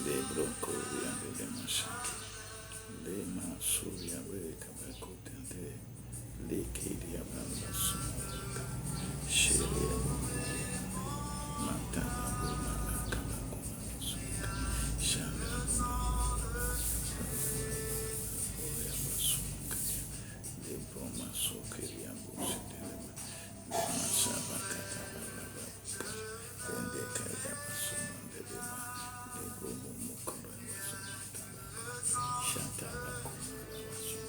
Le broko yande le masaki. Le masuya we kabakutande. Le kiri abamba sumaka. Shiri matana bumala kabakuma suka. Shanda oya basuka. Le broma sokiri ambushitelema. Le masaba katabala babuka. Konde kaya basumande lema. Le bromo mukoro basumata. Shanta bakuma basu.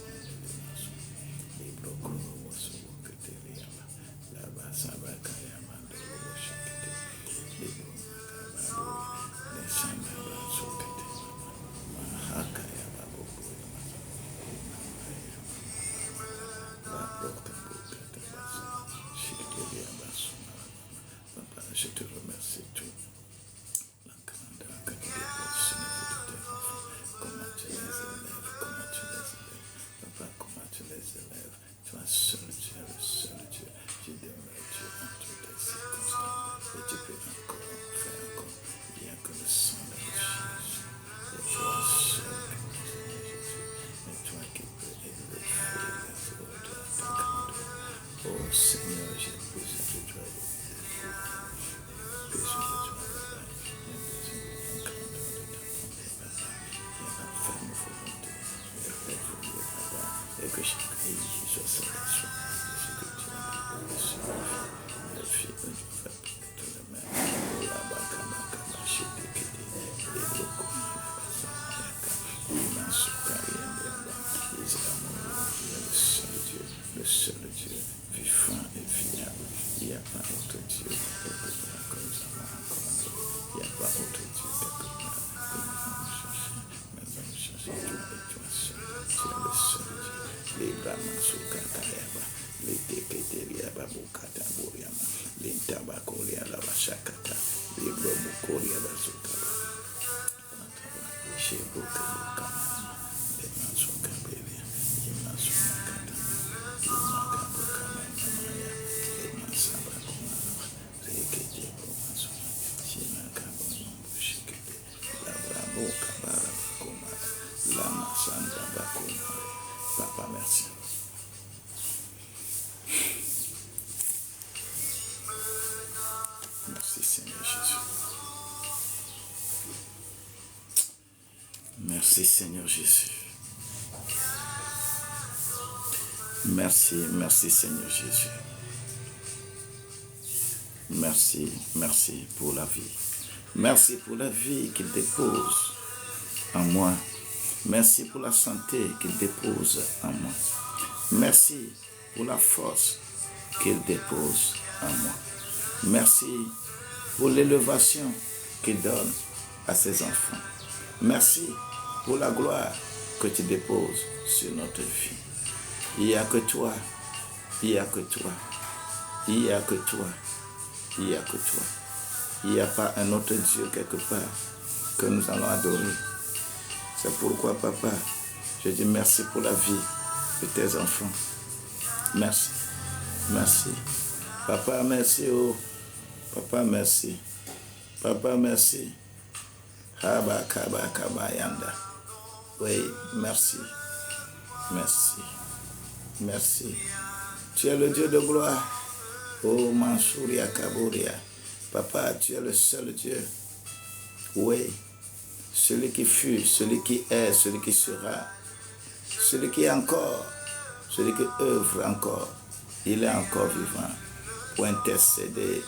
Papa, merci. Merci Seigneur Jésus. Merci Seigneur Jésus. Merci, merci Seigneur Jésus. Merci, merci pour la vie. Merci pour la vie qu'il dépose en moi. Merci pour la santé qu'il dépose en moi. Merci pour la force qu'il dépose en moi. Merci pour l'élévation qu'il donne à ses enfants. Merci pour la gloire que tu déposes sur notre vie. Il n'y a que toi, il n'y a que toi, il n'y a que toi, il n'y a que toi. Il n'y a pas un autre Dieu quelque part que nous allons adorer. C'est pourquoi, Papa, je dis merci pour la vie de tes enfants. Merci, merci. Papa, merci, oh. Papa, merci. Papa, merci. Haba, kaba, kaba, yanda. Oui, merci. Merci. Merci. Tu es le Dieu de gloire. Oh, Mansouria Kabouria. Papa, tu es le seul Dieu. Oui. Celui qui fut, celui qui est, celui qui sera. Celui qui est encore. Celui qui œuvre encore. Il est encore vivant pour intercéder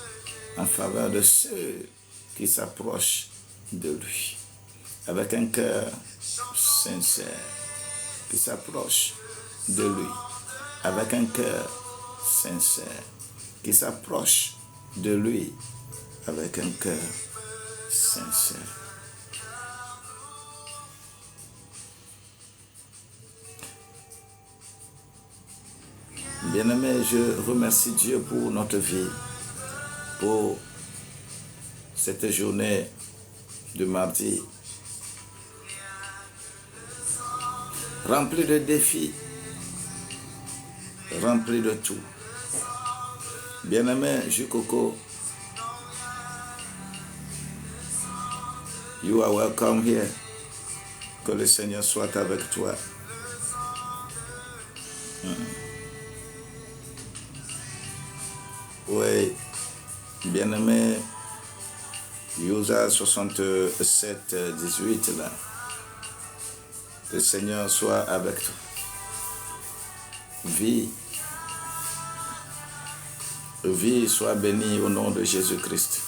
en faveur de ceux qui s'approchent de lui. Avec un cœur sincère. Qui s'approche de lui. Avec un cœur sincère. Qui s'approche de lui. Avec un cœur sincère. Bien-aimé, je remercie Dieu pour notre vie, pour cette journée de mardi, remplie de défis, remplie de tout. Bien-aimé, Jukoko, you are welcome here. Que le Seigneur soit avec toi. Oui, bien-aimé, Yosa 67, 18 là. Que le Seigneur soit avec toi. Vie, sois bénie au nom de Jésus-Christ.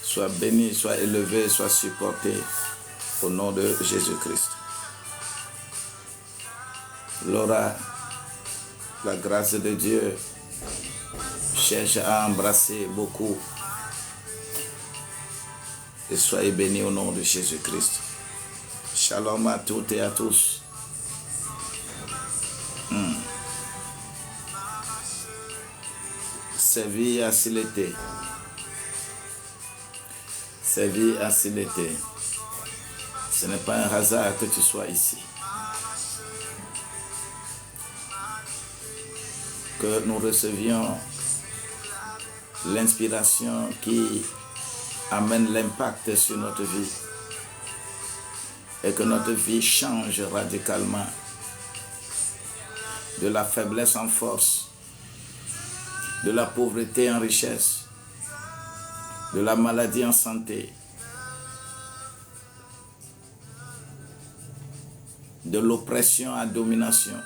Sois béni, sois élevé, sois supporté au nom de Jésus-Christ. Laura, la grâce de Dieu cherche à embrasser beaucoup. Et soyez bénis au nom de Jésus-Christ. Shalom à toutes et à tous. Servir ainsi l'été. Servir ainsi l'été. Ce n'est pas un hasard que tu sois ici. Que nous recevions l'inspiration qui amène l'impact sur notre vie et que notre vie change radicalement de la faiblesse en force, de la pauvreté en richesse, de la maladie en santé, de l'oppression à domination.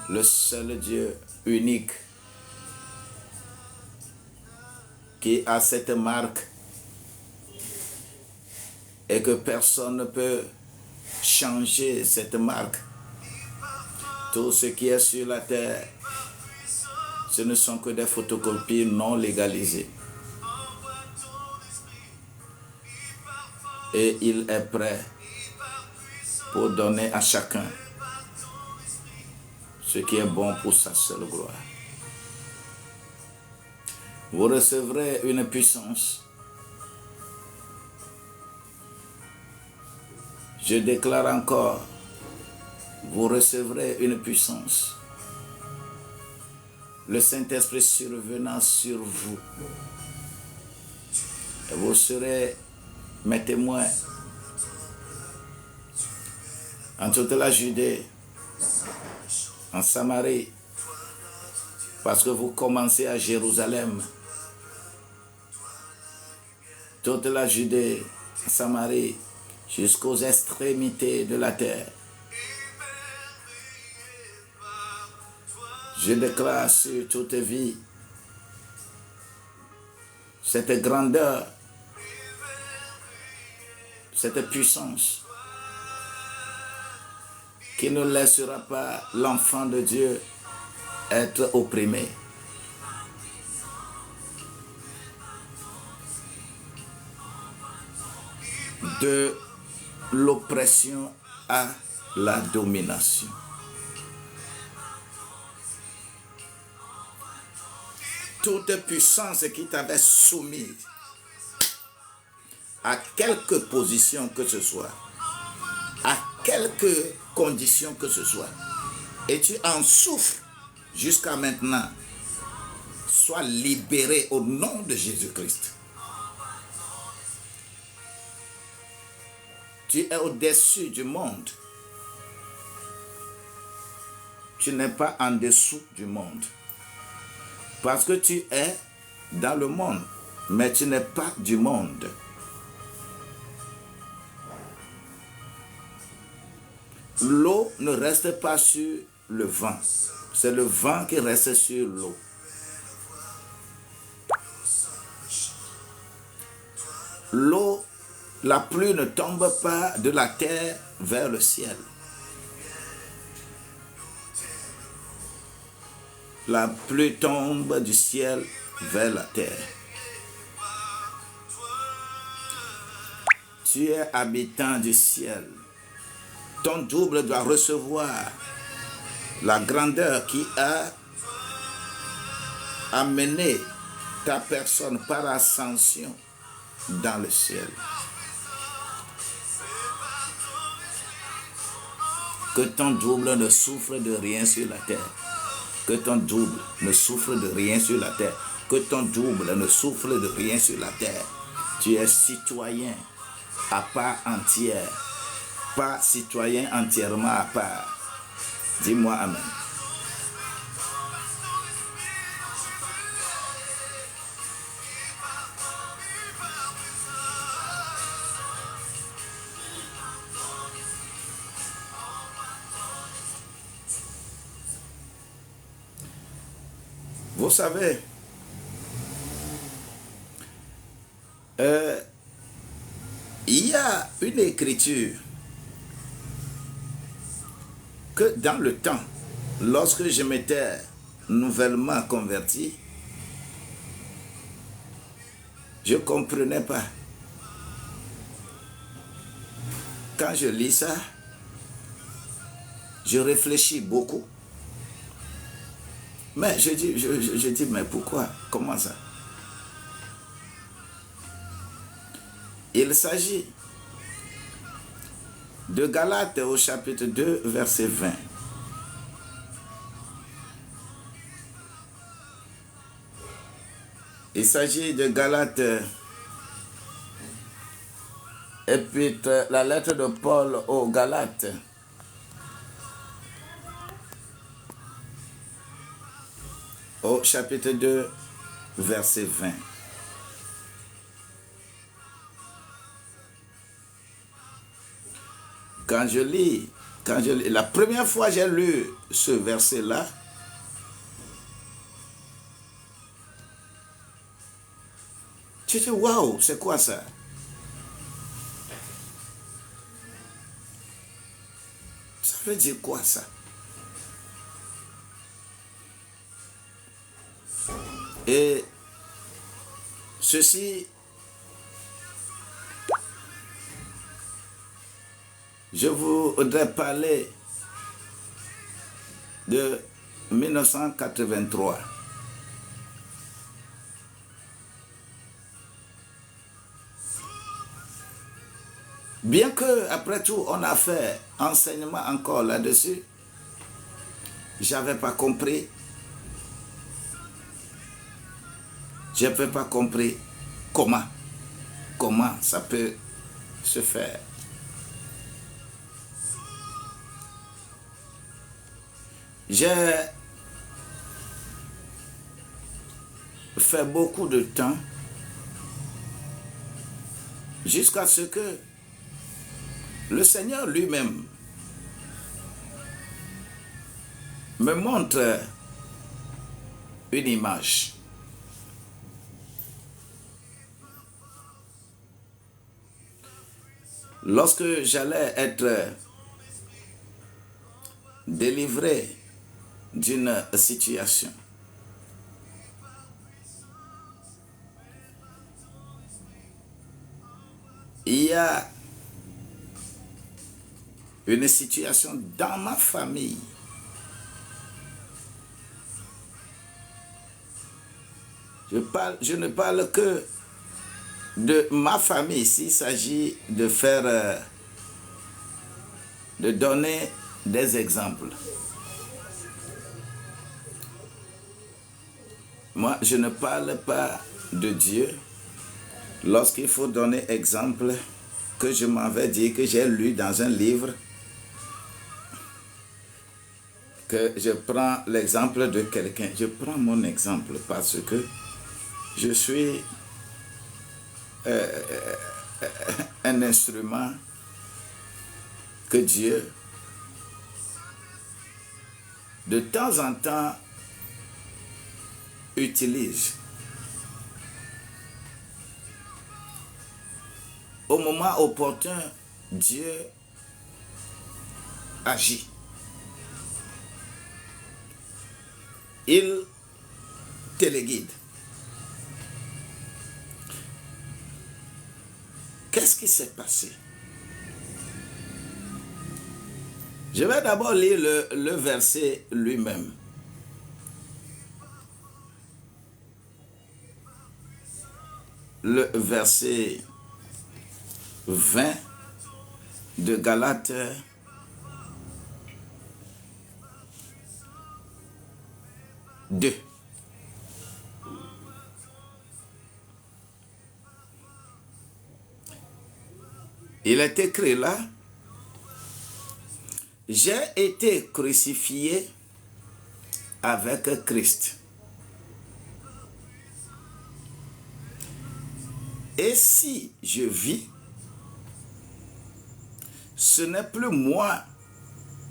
Le seul Dieu unique qui a cette marque et que personne ne peut changer cette marque. Tout ce qui est sur la terre, ce ne sont que des photocopies non légalisées. Et il est prêt pour donner à chacun ce qui est bon pour sa seule gloire. Vous recevrez une puissance Je déclare encore, vous recevrez une puissance. Le Saint-Esprit survenant sur vous. Et vous serez mes témoins en toute la Judée, en Samarie, parce que vous commencez à Jérusalem. Toute la Judée, Samarie, jusqu'aux extrémités de la terre. Je déclare sur toute vie cette grandeur, cette puissance qui ne laissera pas l'enfant de Dieu être opprimé. De l'oppression à la domination. Toute puissance qui t'avait soumise à quelque position que ce soit, à quelque condition que ce soit, et tu en souffres jusqu'à maintenant, sois libéré au nom de Jésus-Christ. Tu es au-dessus du monde. Tu n'es pas en dessous du monde. Parce que tu es dans le monde, mais tu n'es pas du monde. L'eau ne reste pas sur le vent. C'est le vent qui reste sur l'eau. L'eau, la pluie ne tombe pas de la terre vers le ciel. La pluie tombe du ciel vers la terre. Tu es habitant du ciel. Ton double doit recevoir la grandeur qui a amené ta personne par ascension dans le ciel. Que ton double ne souffre de rien sur la terre. Que ton double ne souffre de rien sur la terre. Que ton double ne souffre de rien sur la terre. Tu es citoyen à part entière. Pas citoyen entièrement à part. Dis-moi Amen. Vous savez, il y a une écriture que dans le temps, lorsque je m'étais nouvellement converti, je ne comprenais pas. Quand je lis ça, je réfléchis beaucoup. Mais je dis, mais pourquoi? Comment ça? Il s'agit de Galates au chapitre 2, verset 20. Il s'agit de Galates, épître, la lettre de Paul aux Galates. Au chapitre 2, verset 20. Quand je lis, la première fois que j'ai lu ce verset-là, je dis, waouh, c'est quoi ça? Ça veut dire quoi ça? Et ceci, je voudrais parler de 1983. Bien que, après tout, on a fait enseignement encore là-dessus, je n'avais pas compris. Je n'avais pas compris comment ça peut se faire. J'ai fait beaucoup de temps jusqu'à ce que le Seigneur lui-même me montre une image. Lorsque j'allais être délivré d'une situation, il y a une situation dans ma famille je ne parle que de ma famille s'il s'agit de faire de donner des exemples. Moi, je ne parle pas de Dieu lorsqu'il faut donner exemple que je m'avais dit, que j'ai lu dans un livre, que je prends l'exemple de quelqu'un. Je prends mon exemple parce que je suis un instrument que Dieu, de temps en temps, utilise. Au moment opportun, Dieu agit. Il téléguide. Qu'est-ce qui s'est passé? Je vais d'abord lire le verset lui-même. Le verset 20 de Galates 2. Il est écrit là, j'ai été crucifié avec Christ. Et si je vis, ce n'est plus moi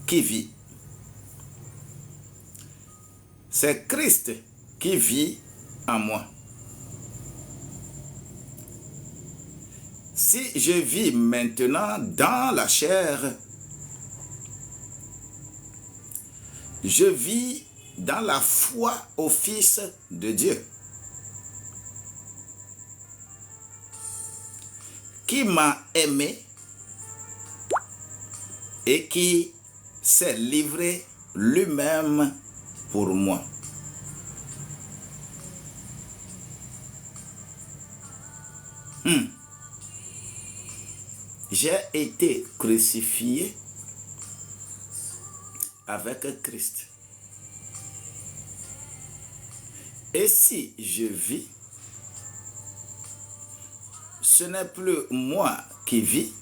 qui vis. C'est Christ qui vit en moi. Si je vis maintenant dans la chair, je vis dans la foi au Fils de Dieu, qui m'a aimé et qui s'est livré lui-même pour moi. J'ai été crucifié avec Christ. Et si je vis, ce n'est plus moi qui vis,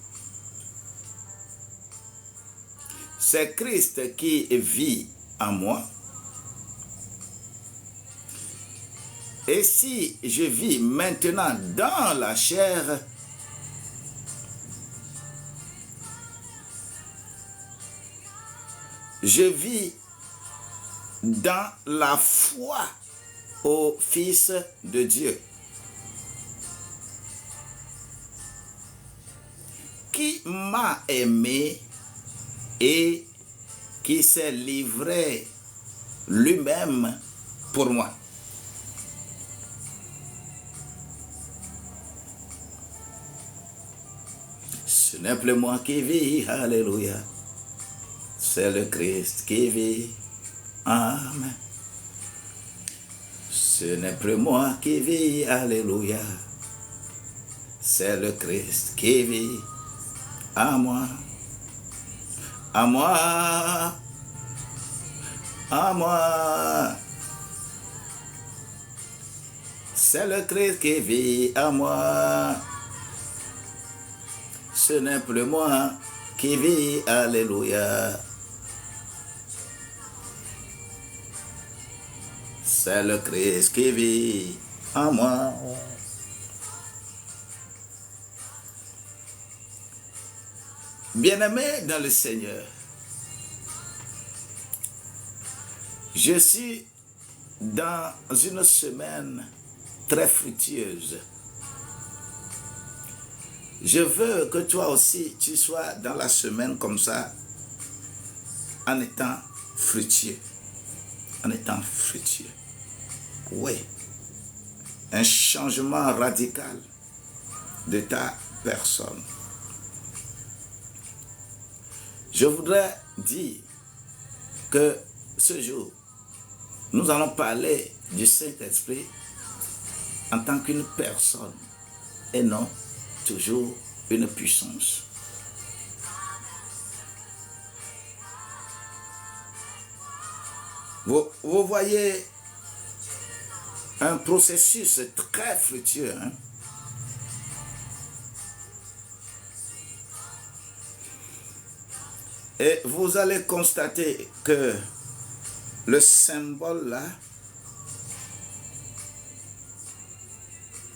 c'est Christ qui vit en moi. Et si je vis maintenant dans la chair, je vis dans la foi au Fils de Dieu, qui m'a aimé et qui s'est livré lui-même pour moi. Ce n'est plus moi qui vis, alléluia. C'est le Christ qui vit. Amen. Ce n'est plus moi qui vis, alléluia. C'est le Christ qui vit. À moi, à moi, à moi. C'est le Christ qui vit à moi. Ce n'est plus moi qui vis, alléluia. C'est le Christ qui vit en moi. Bien-aimé dans le Seigneur, je suis dans une semaine très fructueuse. Je veux que toi aussi, tu sois dans la semaine comme ça, en étant fructueux. En étant fructueux. Oui. Un changement radical de ta personne. Je voudrais dire que ce jour, nous allons parler du Saint-Esprit en tant qu'une personne et non toujours une puissance. Vous voyez un processus très fructueux. Hein? Et vous allez constater que le symbole là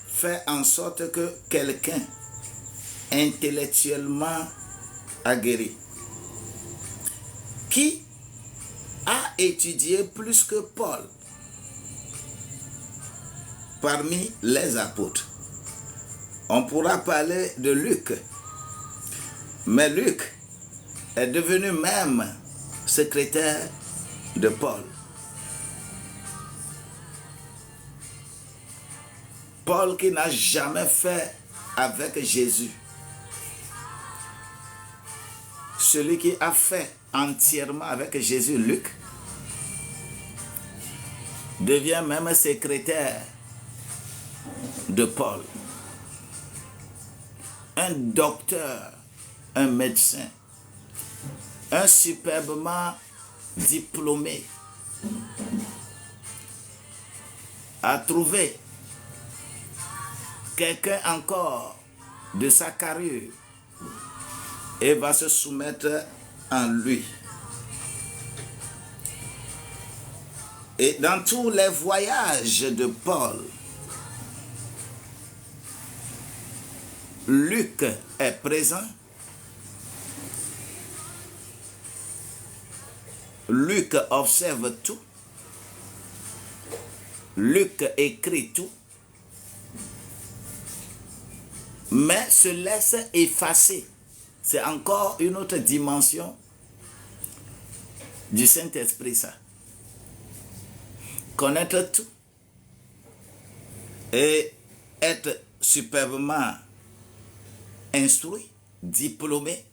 fait en sorte que quelqu'un intellectuellement aguerri, qui a étudié plus que Paul parmi les apôtres. On pourra parler de Luc, mais Luc est devenu même secrétaire de Paul. Paul qui n'a jamais fait avec Jésus. Celui qui a fait entièrement avec Jésus, Luc, devient même secrétaire de Paul. Un docteur, un médecin, un superbement diplômé a trouvé quelqu'un encore de sa carrure et va se soumettre en lui. Et dans tous les voyages de Paul, Luc est présent. Luc observe tout. Luc écrit tout. Mais se laisse effacer. C'est encore une autre dimension du Saint-Esprit, ça. Connaître tout et être superbement instruit, diplômé,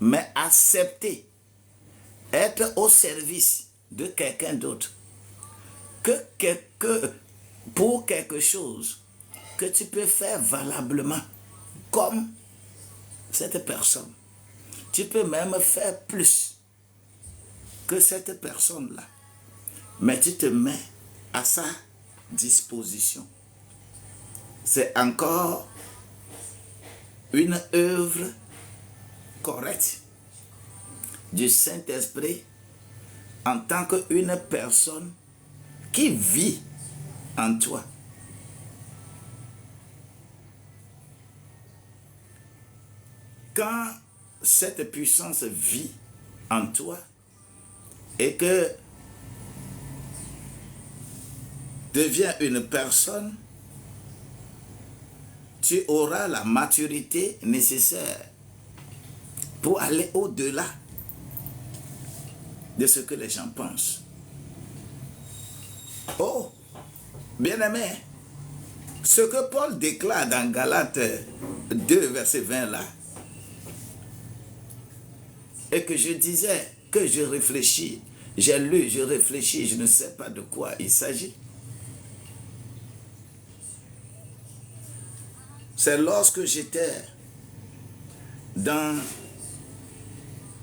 mais accepter, être au service de quelqu'un d'autre, pour quelque chose que tu peux faire valablement comme cette personne. Tu peux même faire plus que cette personne-là, mais tu te mets à sa disposition. C'est encore une œuvre correcte du Saint-Esprit en tant qu'une personne qui vit en toi. Quand cette puissance vit en toi et que devient une personne, tu auras la maturité nécessaire pour aller au-delà de ce que les gens pensent. Oh, bien-aimé, ce que Paul déclare dans Galates 2, verset 20 là, et que je disais, que je réfléchis, j'ai lu, je réfléchis, je ne sais pas de quoi il s'agit. C'est lorsque j'étais dans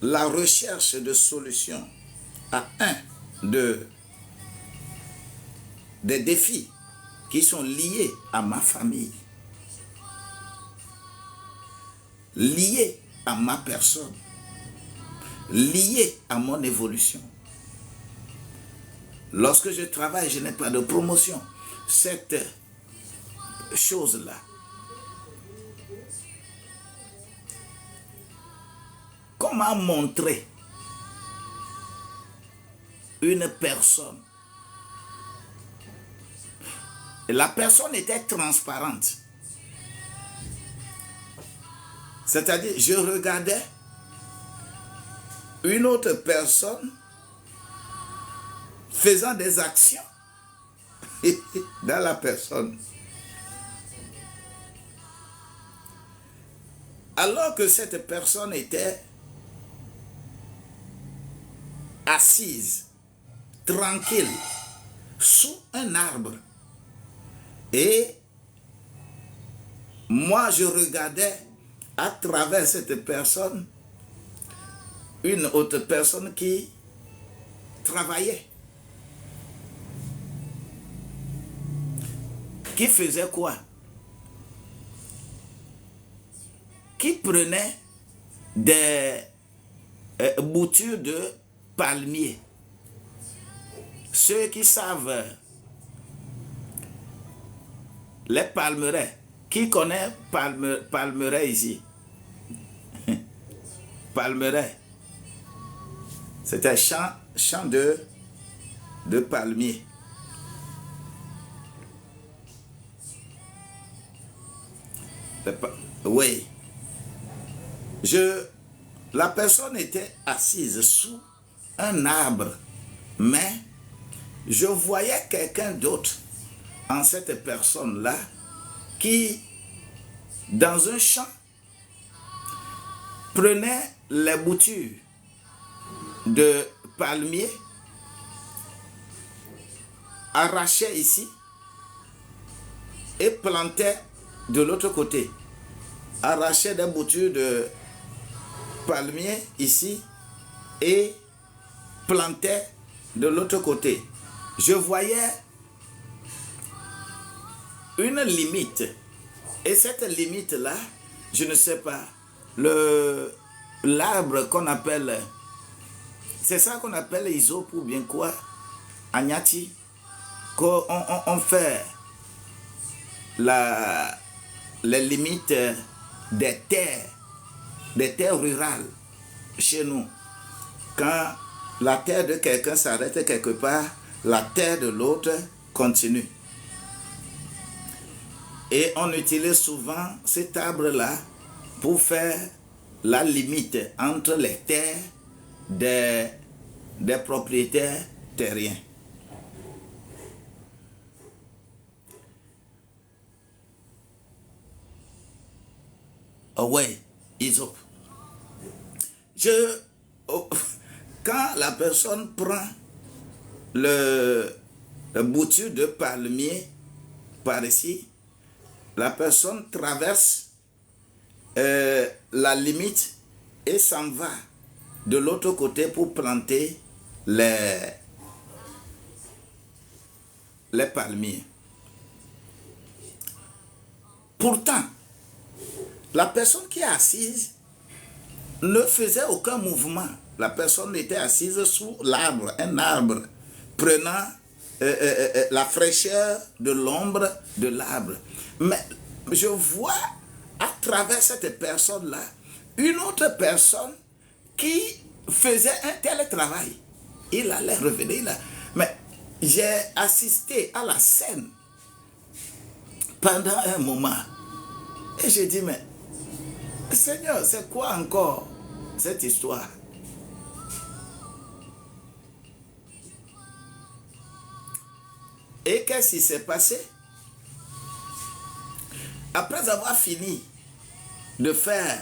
la recherche de solutions à des défis qui sont liés à ma famille, liés à ma personne, liés à mon évolution. Lorsque je travaille, je n'ai pas de promotion. Cette chose-là, comment montrer une personne? La personne était transparente. C'est-à-dire, je regardais une autre personne faisant des actions dans la personne. Alors que cette personne était assise, tranquille, sous un arbre. Et moi, je regardais à travers cette personne une autre personne qui travaillait. Qui faisait quoi? Qui prenait des boutures de palmier. Ceux qui savent les palmeraies. Qui connaît palmeraie ici? Palmeraie. C'est un champ de palmiers. Oui. La personne était assise sous un arbre, mais je voyais quelqu'un d'autre en cette personne-là qui, dans un champ, prenait les boutures de palmiers, arrachait ici et plantait de l'autre côté. Arrachait des boutures de palmiers ici et plantait de l'autre côté. Je voyais une limite. Et cette limite-là, je ne sais pas, l'arbre qu'on appelle, c'est ça qu'on appelle isope ou bien quoi, Agnati, qu'on fait les limites des terres rurales chez nous. Quand la terre de quelqu'un s'arrête quelque part, la terre de l'autre continue. Et on utilise souvent cet arbre-là pour faire la limite entre les terres des propriétaires terriens. Oh ouais, isope. Quand la personne prend le bouture de palmier par ici, la personne traverse la limite et s'en va de l'autre côté pour planter les palmiers. Pourtant, la personne qui est assise ne faisait aucun mouvement. La personne était assise sous l'arbre, un arbre, prenant la fraîcheur de l'ombre de l'arbre. Mais je vois à travers cette personne-là une autre personne qui faisait un tel travail. Il allait revenir. Mais j'ai assisté à la scène pendant un moment. Et j'ai dit, mais Seigneur, c'est quoi encore cette histoire? Et qu'est-ce qui s'est passé? Après avoir fini de faire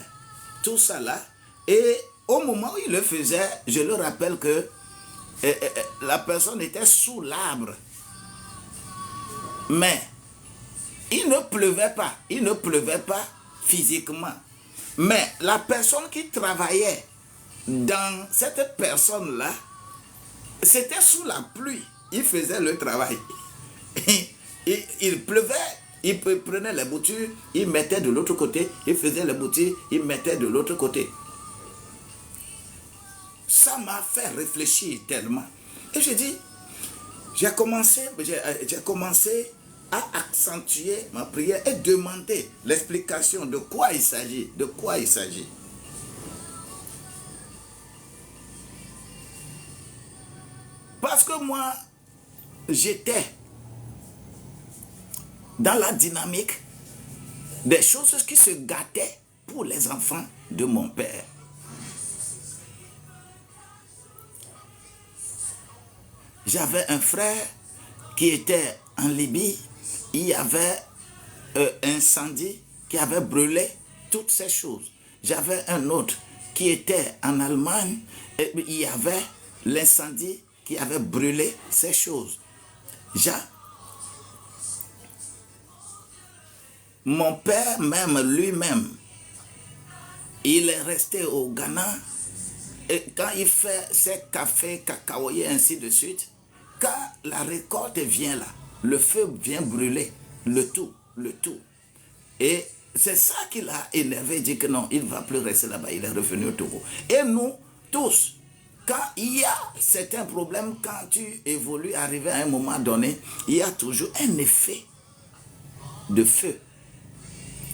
tout ça là, et au moment où il le faisait, je le rappelle que la personne était sous l'arbre. Mais il ne pleuvait pas physiquement. Mais la personne qui travaillait dans cette personne-là, c'était sous la pluie. Il faisait le travail. Il pleuvait, il prenait les boutures, il mettait de l'autre côté, il faisait les boutures, il mettait de l'autre côté. Ça m'a fait réfléchir tellement. Et je dis, j'ai commencé à accentuer ma prière et demander l'explication de quoi il s'agit, de quoi il s'agit. Parce que moi, j'étais dans la dynamique des choses qui se gâtaient pour les enfants de mon père. J'avais un frère qui était en Libye. Il y avait un incendie qui avait brûlé toutes ces choses. J'avais un autre qui était en Allemagne. Et il y avait l'incendie qui avait brûlé ces choses. Mon père même lui-même, il est resté au Ghana. Et quand il fait ses cafés, cacaoyers, ainsi de suite, quand la récolte vient là, le feu vient brûler le tout. Et c'est ça qui l'a énervé, dit que non, il ne va plus rester là-bas, il est revenu au Togo. Et nous, tous, quand il y a certains problèmes, quand tu évolues, arrivé à un moment donné, il y a toujours un effet de feu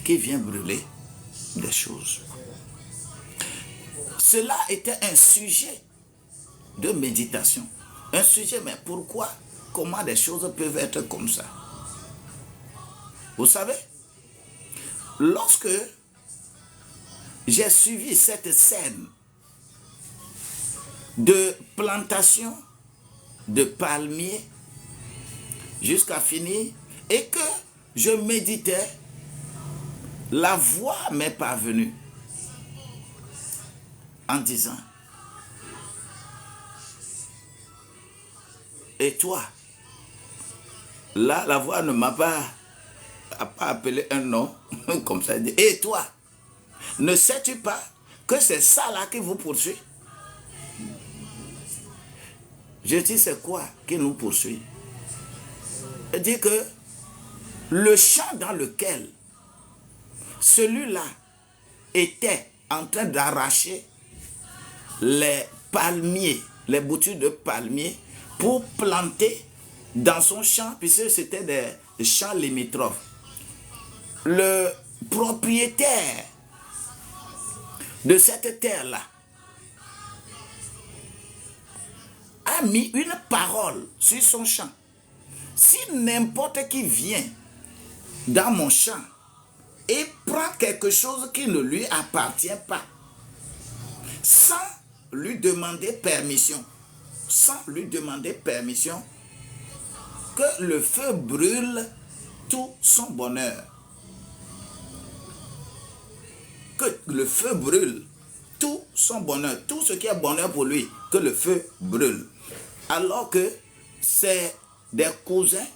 qui vient brûler des choses. Cela était un sujet de méditation. Un sujet, mais pourquoi, comment des choses peuvent être comme ça? Vous savez, lorsque j'ai suivi cette scène de plantation de palmiers jusqu'à finir et que je méditais, la voix m'est parvenue en disant, et toi, là la voix ne m'a pas appelé un nom comme ça, et toi, ne sais-tu pas que c'est ça là qui vous poursuit? Je dis, c'est quoi qui nous poursuit? Je dis que le champ dans lequel celui-là était en train d'arracher les palmiers, les boutures de palmiers pour planter dans son champ, puisque c'était des champs limitrophes. Le propriétaire de cette terre-là a mis une parole sur son champ. Si n'importe qui vient dans mon champ et prend quelque chose qui ne lui appartient pas, sans lui demander permission, que le feu brûle tout son bonheur. Que le feu brûle tout son bonheur, tout ce qui est bonheur pour lui, que le feu brûle. Alors que c'est des cousins.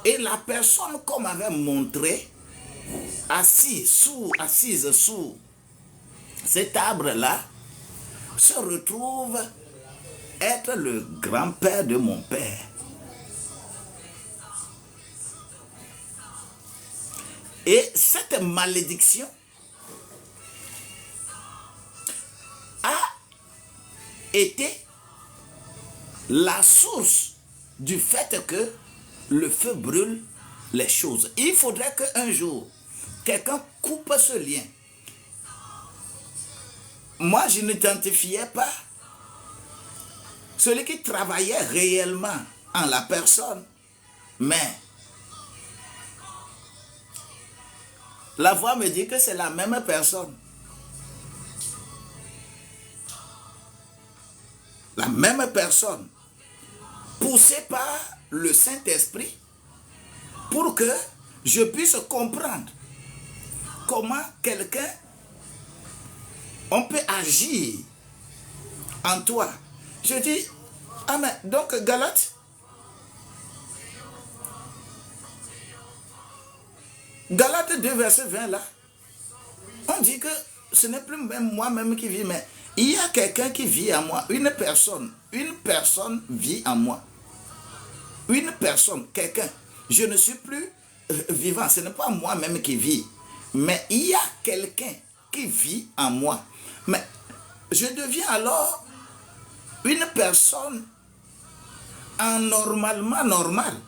Et la personne qu'on m'avait montré, assise sous cet arbre-là, se retrouve être le grand-père de mon père. Et cette malédiction a été la source du fait que le feu brûle les choses. Il faudrait qu'un jour, quelqu'un coupe ce lien. Moi, je n'identifiais pas celui qui travaillait réellement en la personne, mais la voix me dit que c'est la même personne. La même personne, poussée par le Saint-Esprit, pour que je puisse comprendre comment quelqu'un, on peut agir en toi. Je dis, amen. Donc, Galates 2, verset 20 là, On dit que ce n'est plus même moi-même qui vis, mais il y a quelqu'un qui vit en moi. Une personne vit en moi. Une personne, quelqu'un. Je ne suis plus vivant. Ce n'est pas moi-même qui vis. Mais il y a quelqu'un qui vit en moi. Mais je deviens alors une personne anormalement normale.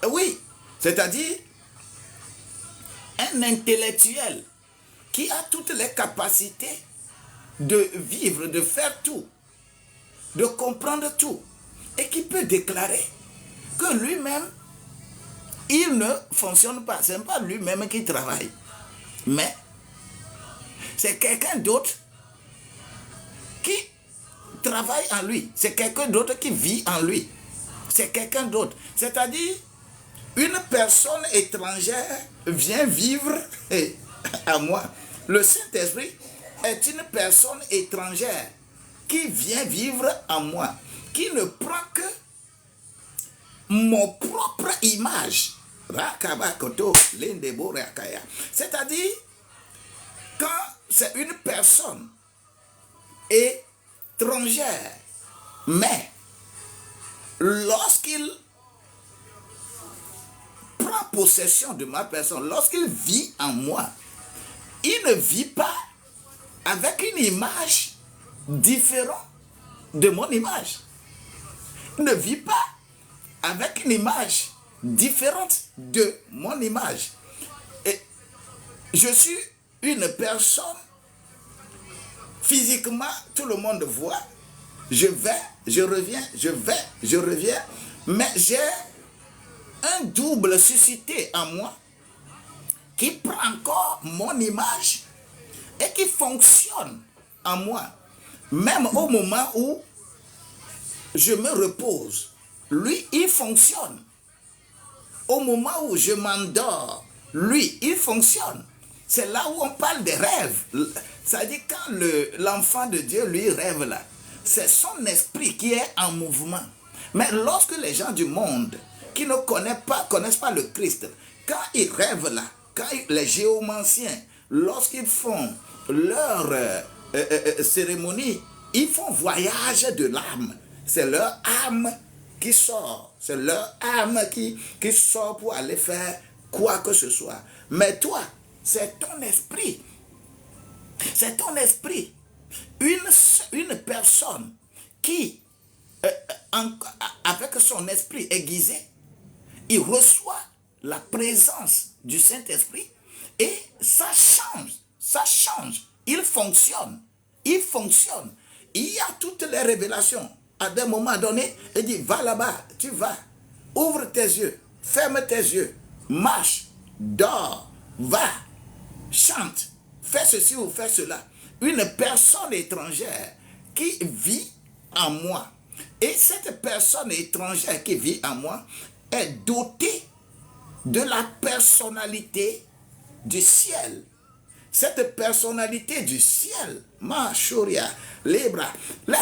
Oui, c'est-à-dire un intellectuel qui a toutes les capacités de vivre, de faire tout, de comprendre tout, et qui peut déclarer que lui-même, il ne fonctionne pas. Ce n'est pas lui-même qui travaille, mais c'est quelqu'un d'autre qui travaille en lui. C'est quelqu'un d'autre qui vit en lui. C'est quelqu'un d'autre. C'est-à-dire, une personne étrangère vient vivre à moi. Le Saint-Esprit est une personne étrangère qui vient vivre en moi, qui ne prend que mon propre image. C'est-à-dire, quand c'est une personne étrangère, mais lorsqu'il prend possession de ma personne, lorsqu'il vit en moi, il ne vit pas avec une image différente de mon image. Il ne vit pas avec une image différente de mon image. Et je suis une personne, physiquement, tout le monde voit, je vais, je reviens, je vais, je reviens, mais j'ai un double suscité en moi qui prend encore mon image et qui fonctionne en moi. Même au moment où je me repose, lui, il fonctionne. Au moment où je m'endors, lui, il fonctionne. C'est là où on parle des rêves. C'est-à-dire quand l'enfant de Dieu, lui, rêve là, c'est son esprit qui est en mouvement. Mais lorsque les gens du monde qui ne connaissent pas le Christ, quand ils rêvent là, quand les géomanciens, lorsqu'ils font leur cérémonie, ils font voyage de l'âme. C'est leur âme qui sort. C'est leur âme qui sort pour aller faire quoi que ce soit. Mais toi, c'est ton esprit. C'est ton esprit. Une personne qui, avec son esprit aiguisé, il reçoit la présence du Saint-Esprit et ça change, il fonctionne, il y a toutes les révélations. À des moments donnés, il dit, va là-bas, tu vas, ouvre tes yeux, ferme tes yeux, marche, dors, va, chante, fais ceci ou fais cela. Une personne étrangère qui vit en moi. Et cette personne étrangère qui vit en moi est dotée de la personnalité du ciel. Cette personnalité du ciel, Mashuria, Libra, là,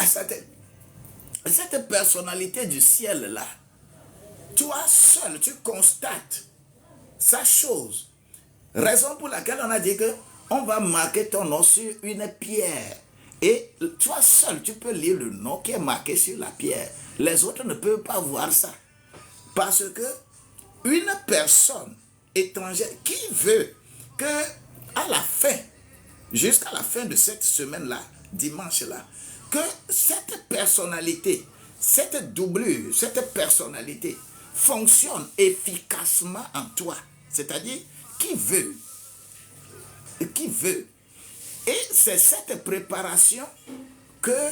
cette personnalité du ciel là, toi seul, tu constates sa chose. Raison pour laquelle on a dit que on va marquer ton nom sur une pierre. Et toi seul, tu peux lire le nom qui est marqué sur la pierre. Les autres ne peuvent pas voir ça. Parce que une personne étrangère qui veut que à la fin, jusqu'à la fin de cette semaine-là, dimanche-là, que cette personnalité, cette doublure, cette personnalité fonctionne efficacement en toi. C'est-à-dire, qui veut. Et c'est cette préparation que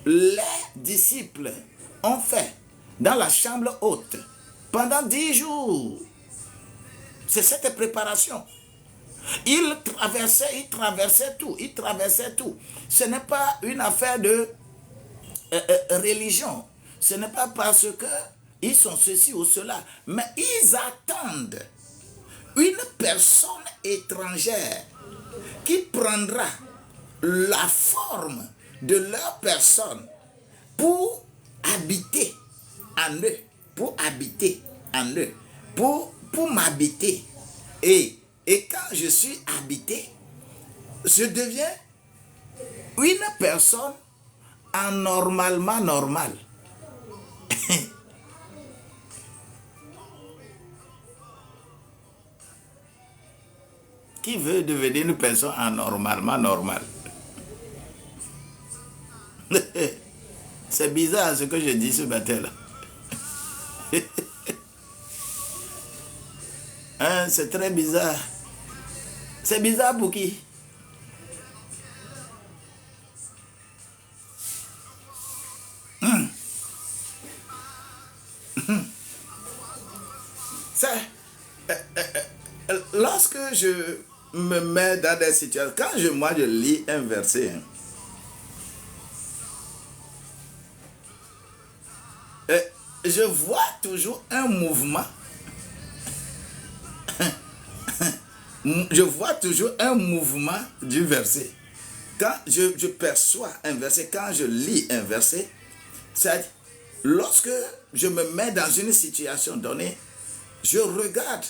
les disciples ont fait dans la chambre haute pendant 10 jours. C'est cette préparation. Ils traversaient tout. Ce n'est pas une affaire de religion. Ce n'est pas parce qu'ils sont ceci ou cela. Mais ils attendent une personne étrangère qui prendra la forme de leur personne pour habiter en eux. pour m'habiter. Et quand je suis habité, je deviens une personne anormalement normale. Qui veut devenir une personne anormalement normale? C'est bizarre ce que je dis ce matin-là. Hein, c'est très bizarre. C'est bizarre pour qui? Ça, lorsque je me mets dans des situations, quand moi je lis un verset, je vois toujours un mouvement. Je vois toujours un mouvement du verset. Quand je perçois un verset, quand je lis un verset, c'est lorsque je me mets dans une situation donnée, je regarde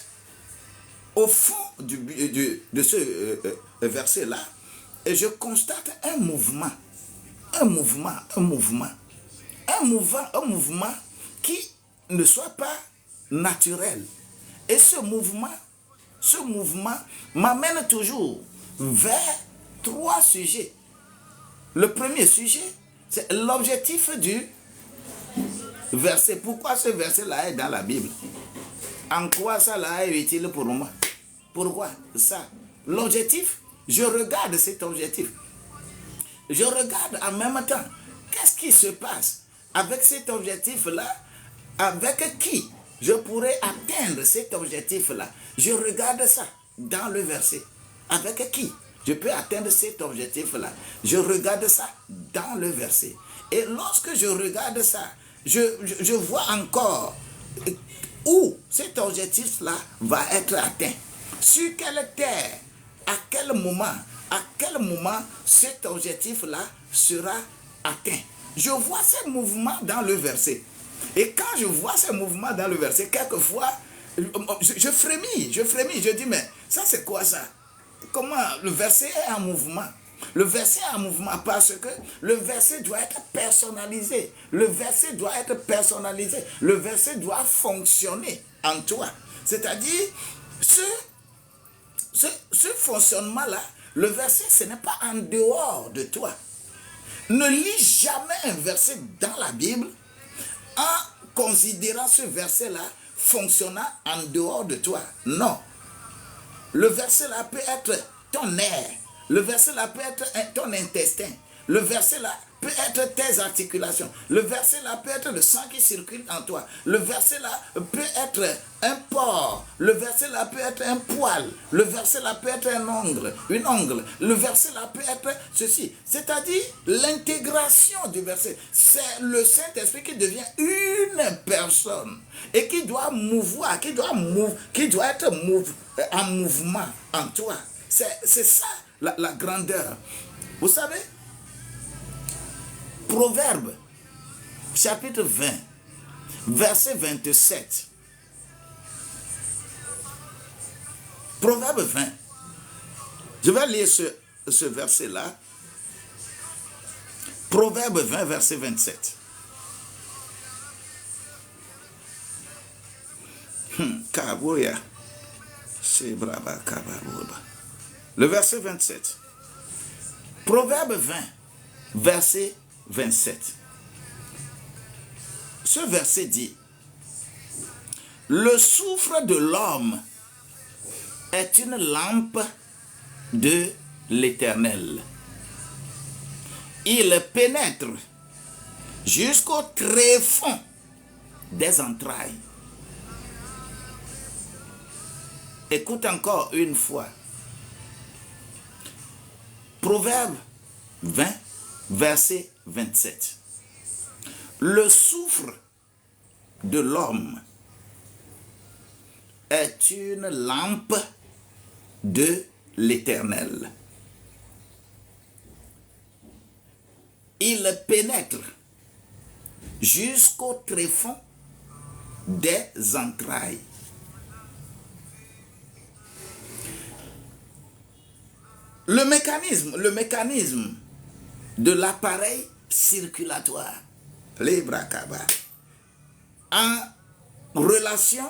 au fond de ce verset-là et je constate un mouvement qui ne soit pas naturel. Et ce mouvement m'amène toujours vers 3 sujets. Le premier sujet, c'est l'objectif du verset. Pourquoi ce verset-là est dans la Bible? En quoi ça là est utile pour moi? Pourquoi ça? L'objectif, je regarde cet objectif. Je regarde en même temps, qu'est-ce qui se passe avec cet objectif-là? Avec qui je pourrais atteindre cet objectif-là? Je regarde ça dans le verset. Avec qui je peux atteindre cet objectif-là? Je regarde ça dans le verset. Et lorsque je regarde ça, je vois encore où cet objectif-là va être atteint. Sur quelle terre, à quel moment cet objectif-là sera atteint. Je vois ces mouvements dans le verset. Et quand je vois ces mouvements dans le verset, quelquefois, je frémis, je dis, mais ça c'est quoi ça? Comment le verset est en mouvement? Le verset est en mouvement parce que le verset doit être personnalisé. Le verset doit être personnalisé. Le verset doit fonctionner en toi. C'est-à-dire, ce fonctionnement-là, le verset, ce n'est pas en dehors de toi. Ne lis jamais un verset dans la Bible en considérant ce verset-là fonctionnant en dehors de toi. Non. Le verset-là peut être ton air. Le verset-là peut être ton intestin. Le verset-là peut être tes articulations. Le verset-là peut être le sang qui circule en toi. Le verset-là peut être un pore. Le verset-là peut être un poil. Le verset-là peut être un ongle, une ongle. Le verset-là peut être ceci. C'est-à-dire l'intégration du verset. C'est le Saint-Esprit qui devient une personne et qui doit mouvoir, qui doit être en mouvement en toi. C'est ça la grandeur. Vous savez, Proverbe, chapitre 20, verset 27. Proverbe 20. Je vais lire ce verset-là. Proverbe 20, verset 27. Kaboya. Le verset 27. Proverbe 20, verset 27. Ce verset dit: le souffle de l'homme est une lampe de l'Éternel. Il pénètre jusqu'au tréfonds des entrailles. Écoute encore une fois. Proverbe 20, verset 27. Le souffle de l'homme est une lampe de l'Éternel. Il pénètre jusqu'au tréfonds des entrailles. le mécanisme de l'appareil circulatoire, les bras cabas, en relation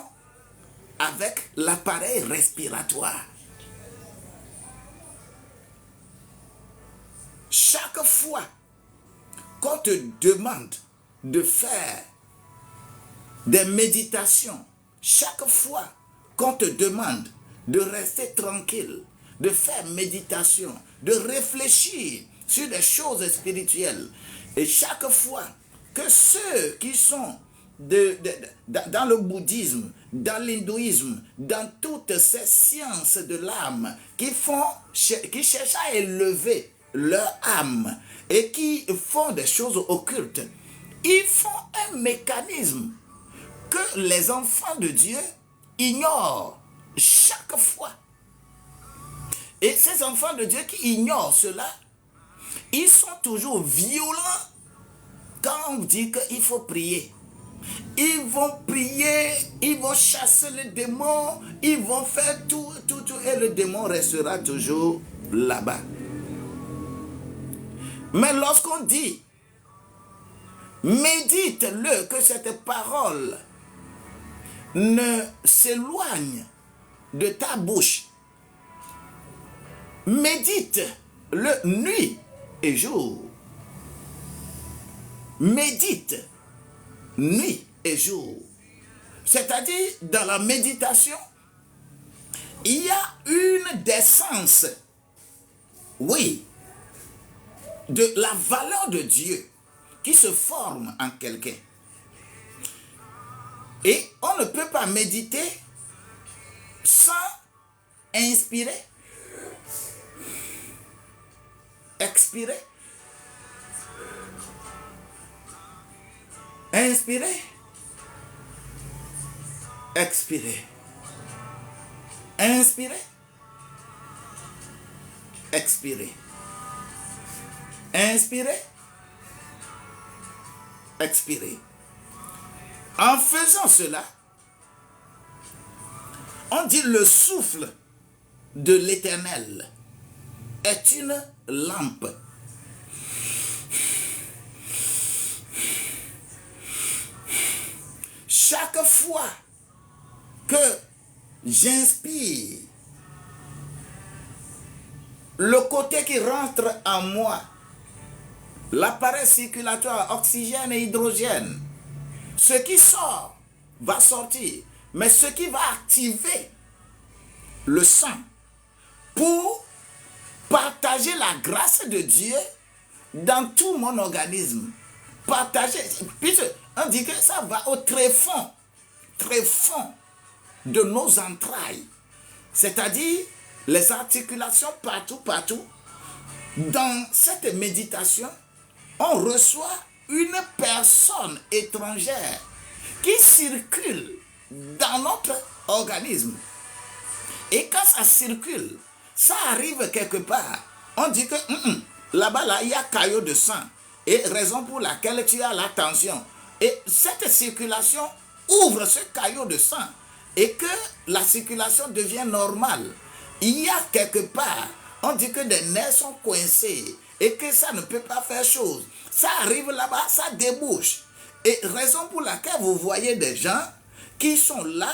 avec l'appareil respiratoire. Chaque fois qu'on te demande de faire des méditations, chaque fois qu'on te demande de rester tranquille, de faire méditation, de réfléchir sur des choses spirituelles, et chaque fois que ceux qui sont dans le bouddhisme, dans l'hindouisme, dans toutes ces sciences de l'âme qui cherchent à élever leur âme et qui font des choses occultes, ils font un mécanisme que les enfants de Dieu ignorent chaque fois. Et ces enfants de Dieu qui ignorent cela, ils sont toujours violents quand on dit qu'il faut prier. Ils vont prier, ils vont chasser les démons, ils vont faire tout, et le démon restera toujours là-bas. Mais lorsqu'on dit, médite-le, que cette parole ne s'éloigne de ta bouche, médite-le nuit et jour, médite nuit et jour. C'est-à-dire, dans la méditation, il y a une décence, oui, de la valeur de Dieu qui se forme en quelqu'un. Et on ne peut pas méditer sans inspirer, expirer, inspirer, expirer, inspirer, expirer, inspirer, expirer. En faisant cela, on dit le souffle de l'Éternel est une lampe. Chaque fois que j'inspire, le côté qui rentre en moi, l'appareil circulatoire, oxygène et hydrogène, ce qui sort va sortir, mais ce qui va activer le sang pour partager la grâce de Dieu dans tout mon organisme. Partager, puisque on dit que ça va au tréfonds de nos entrailles, c'est-à-dire les articulations partout. Dans cette méditation, on reçoit une personne étrangère qui circule dans notre organisme. Et quand ça circule, ça arrive quelque part. On dit que là-bas, il y a caillot de sang. Et raison pour laquelle tu as la tension. Et cette circulation ouvre ce caillot de sang. Et que la circulation devient normale. Il y a quelque part, on dit que des nerfs sont coincés. Et que ça ne peut pas faire chose. Ça arrive là-bas, ça débouche. Et raison pour laquelle vous voyez des gens qui sont là.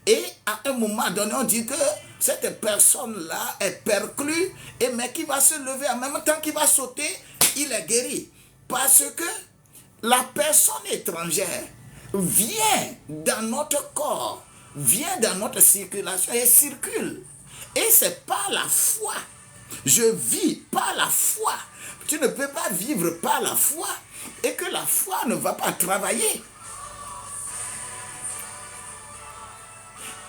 Et à un moment donné, on dit que cette personne-là est perclue, mais qui va se lever en même temps qu'il va sauter, il est guéri. Parce que la personne étrangère vient dans notre corps, vient dans notre circulation et circule. Et c'est par la foi. Je vis par la foi. Tu ne peux pas vivre par la foi et que la foi ne va pas travailler.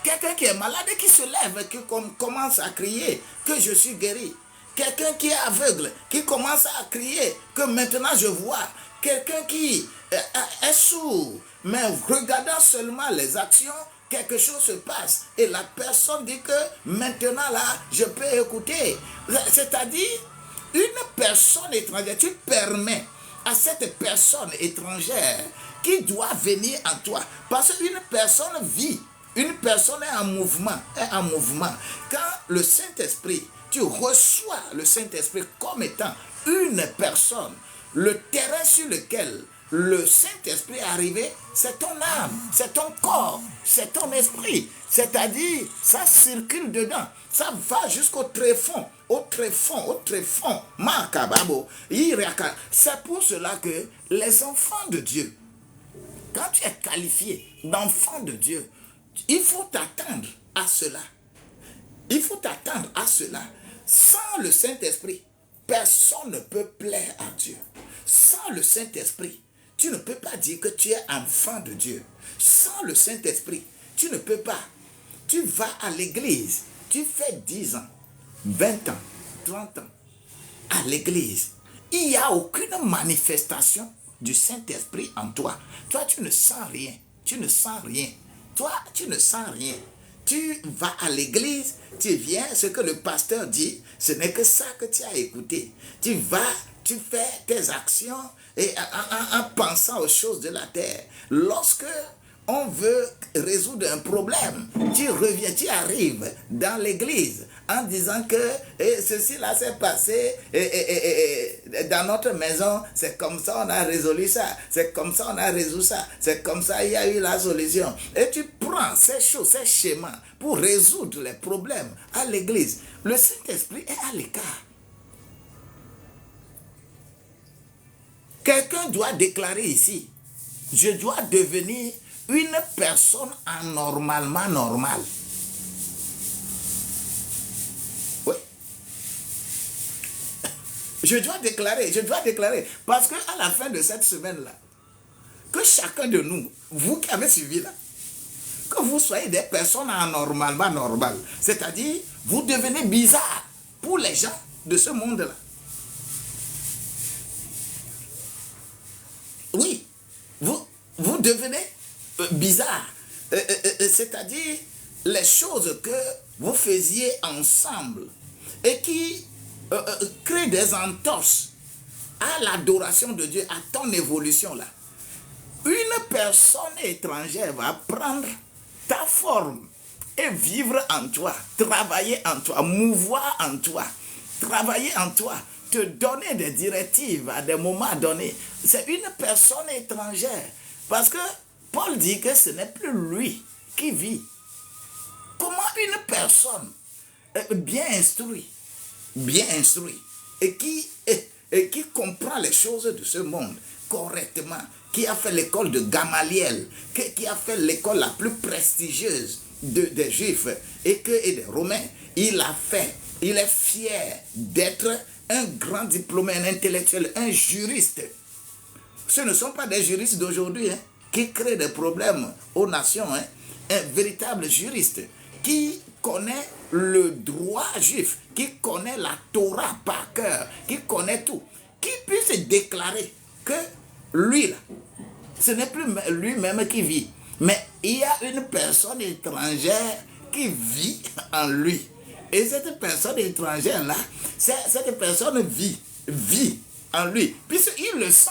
Quelqu'un qui est malade et qui se lève, qui commence à crier que je suis guéri. Quelqu'un qui est aveugle, qui commence à crier que maintenant je vois. Quelqu'un qui est sourd, mais regardant seulement les actions, quelque chose se passe. Et la personne dit que maintenant là, je peux écouter. C'est-à-dire, une personne étrangère, tu permets à cette personne étrangère qui doit venir en toi. Parce qu'une personne vit. Une personne est en mouvement, Quand le Saint-Esprit, tu reçois le Saint-Esprit comme étant une personne. Le terrain sur lequel le Saint-Esprit est arrivé, c'est ton âme, c'est ton corps, c'est ton esprit. C'est-à-dire, ça circule dedans. Ça va jusqu'au tréfonds, au tréfonds, au tréfonds. Makababo, Iriaka. C'est pour cela que les enfants de Dieu, quand tu es qualifié d'enfant de Dieu, il faut t'attendre à cela. Il faut t'attendre à cela. Sans le Saint-Esprit, personne ne peut plaire à Dieu. Sans le Saint-Esprit, tu ne peux pas dire que tu es enfant de Dieu. Sans le Saint-Esprit, tu ne peux pas. Tu vas à l'église, tu fais 10 ans, 20 ans, 30 ans à l'église. Il n'y a aucune manifestation du Saint-Esprit en toi. Toi, tu ne sens rien. Tu ne sens rien. Toi, tu ne sens rien. Tu vas à l'église, tu viens, ce que le pasteur dit, ce n'est que ça que tu as écouté. Tu vas, tu fais tes actions et en pensant aux choses de la terre. Lorsque on veut résoudre un problème, tu reviens, tu arrives dans l'église en disant que ceci là s'est passé dans notre maison, c'est comme ça on a résolu ça, c'est comme ça on a résolu ça, c'est comme ça il y a eu la solution. Et tu prends ces choses, ces schémas pour résoudre les problèmes à l'église. Le Saint-Esprit est à l'écart. Quelqu'un doit déclarer ici, je dois devenir une personne anormalement normale. Oui. Je dois déclarer, parce qu'à la fin de cette semaine-là, que chacun de nous, vous qui avez suivi là, que vous soyez des personnes anormalement normales, c'est-à-dire, vous devenez bizarre pour les gens de ce monde-là. Oui, vous devenez bizarre. C'est-à-dire les choses que vous faisiez ensemble et qui créent des entorses à l'adoration de Dieu, à ton évolution là. Une personne étrangère va prendre ta forme et vivre en toi, travailler en toi, mouvoir en toi, travailler en toi, te donner des directives à des moments donnés. C'est une personne étrangère. Parce que Paul dit que ce n'est plus lui qui vit. Comment une personne bien instruite et qui comprend les choses de ce monde correctement, qui a fait l'école de Gamaliel, qui a fait l'école la plus prestigieuse des Juifs et des Romains, il est fier d'être un grand diplômé, un intellectuel, un juriste. Ce ne sont pas des juristes d'aujourd'hui qui créent des problèmes aux nations. Un véritable juriste qui connaît le droit juif, qui connaît la Torah par cœur, qui connaît tout, qui puisse déclarer que lui, là, ce n'est plus lui-même qui vit, mais il y a une personne étrangère qui vit en lui. Et cette personne étrangère-là, cette personne vit en lui, puisqu'il le sent.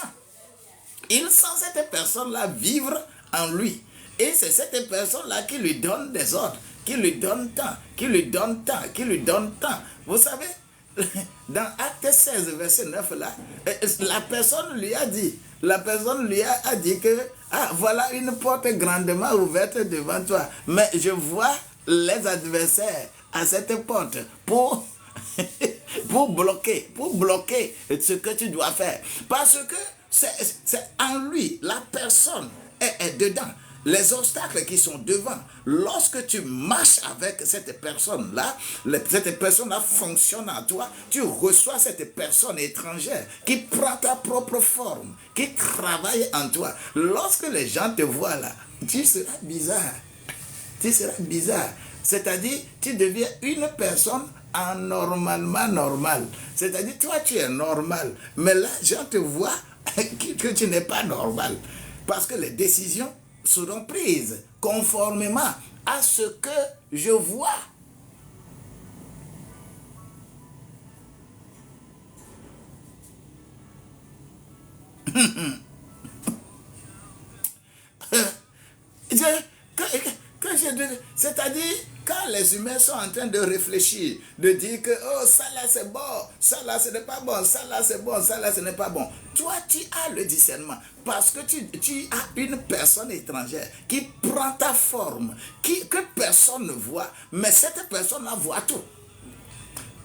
Il sent cette personne-là vivre en lui. Et c'est cette personne-là qui lui donne des ordres, qui lui donne temps, qui lui donne temps, qui lui donne temps. Vous savez, dans Acte 16, verset 9, là, la personne lui a dit que, voilà une porte grandement ouverte devant toi. Mais je vois les adversaires à cette porte pour bloquer ce que tu dois faire. Parce que c'est en lui, la personne est dedans. Les obstacles qui sont devant, lorsque tu marches avec cette personne-là fonctionne en toi, tu reçois cette personne étrangère qui prend ta propre forme, qui travaille en toi. Lorsque les gens te voient là, tu seras bizarre. C'est-à-dire, tu deviens une personne anormalement normale. C'est-à-dire, toi, tu es normal, mais là, les gens te voient que tu n'es pas normal. Parce que les décisions seront prises conformément à ce que je vois. C'est-à-dire, quand les humains sont en train de réfléchir, de dire que oh, ça là c'est bon, ça là ce n'est pas bon, ça là c'est bon, ça là ce n'est pas bon, toi tu as le discernement parce que tu as une personne étrangère qui prend ta forme, que personne ne voit, mais cette personne-là voit tout.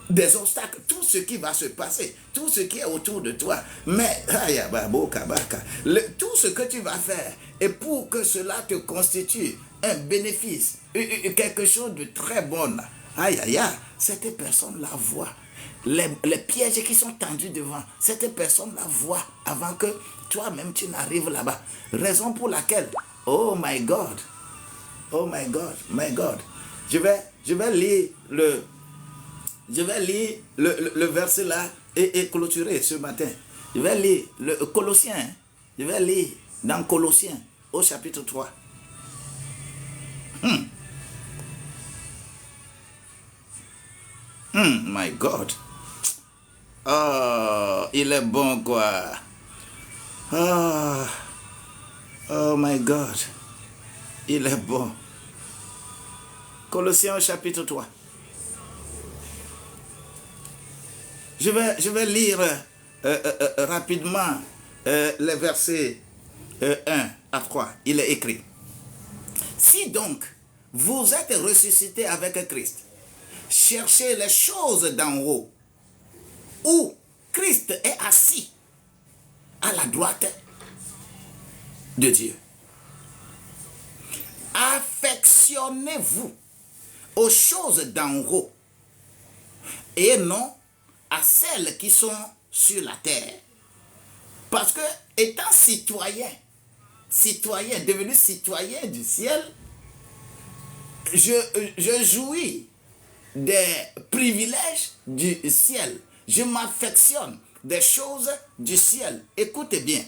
Des obstacles, tout ce qui va se passer, tout ce qui est autour de toi. Mais tout ce que tu vas faire, et pour que cela te constitue un bénéfice, quelque chose de très bon, cette personne la voit. Les pièges qui sont tendus devant, cette personne la voit avant que toi-même tu n'arrives là-bas. Raison pour laquelle, oh my God, my God, je vais lire le verset là et clôturer ce matin. Je vais lire le Colossiens. Je vais lire dans Colossiens au chapitre 3. My God. Oh, il est bon quoi. Oh my God. Il est bon. Colossiens au chapitre 3. Je vais lire rapidement les versets 1 à 3. Il est écrit. Si donc vous êtes ressuscités avec Christ, cherchez les choses d'en haut, où Christ est assis à la droite de Dieu. Affectionnez-vous aux choses d'en haut et non à celles qui sont sur la terre. Parce que étant devenu citoyen du ciel, je jouis des privilèges du ciel. Je m'affectionne des choses du ciel. Écoutez bien.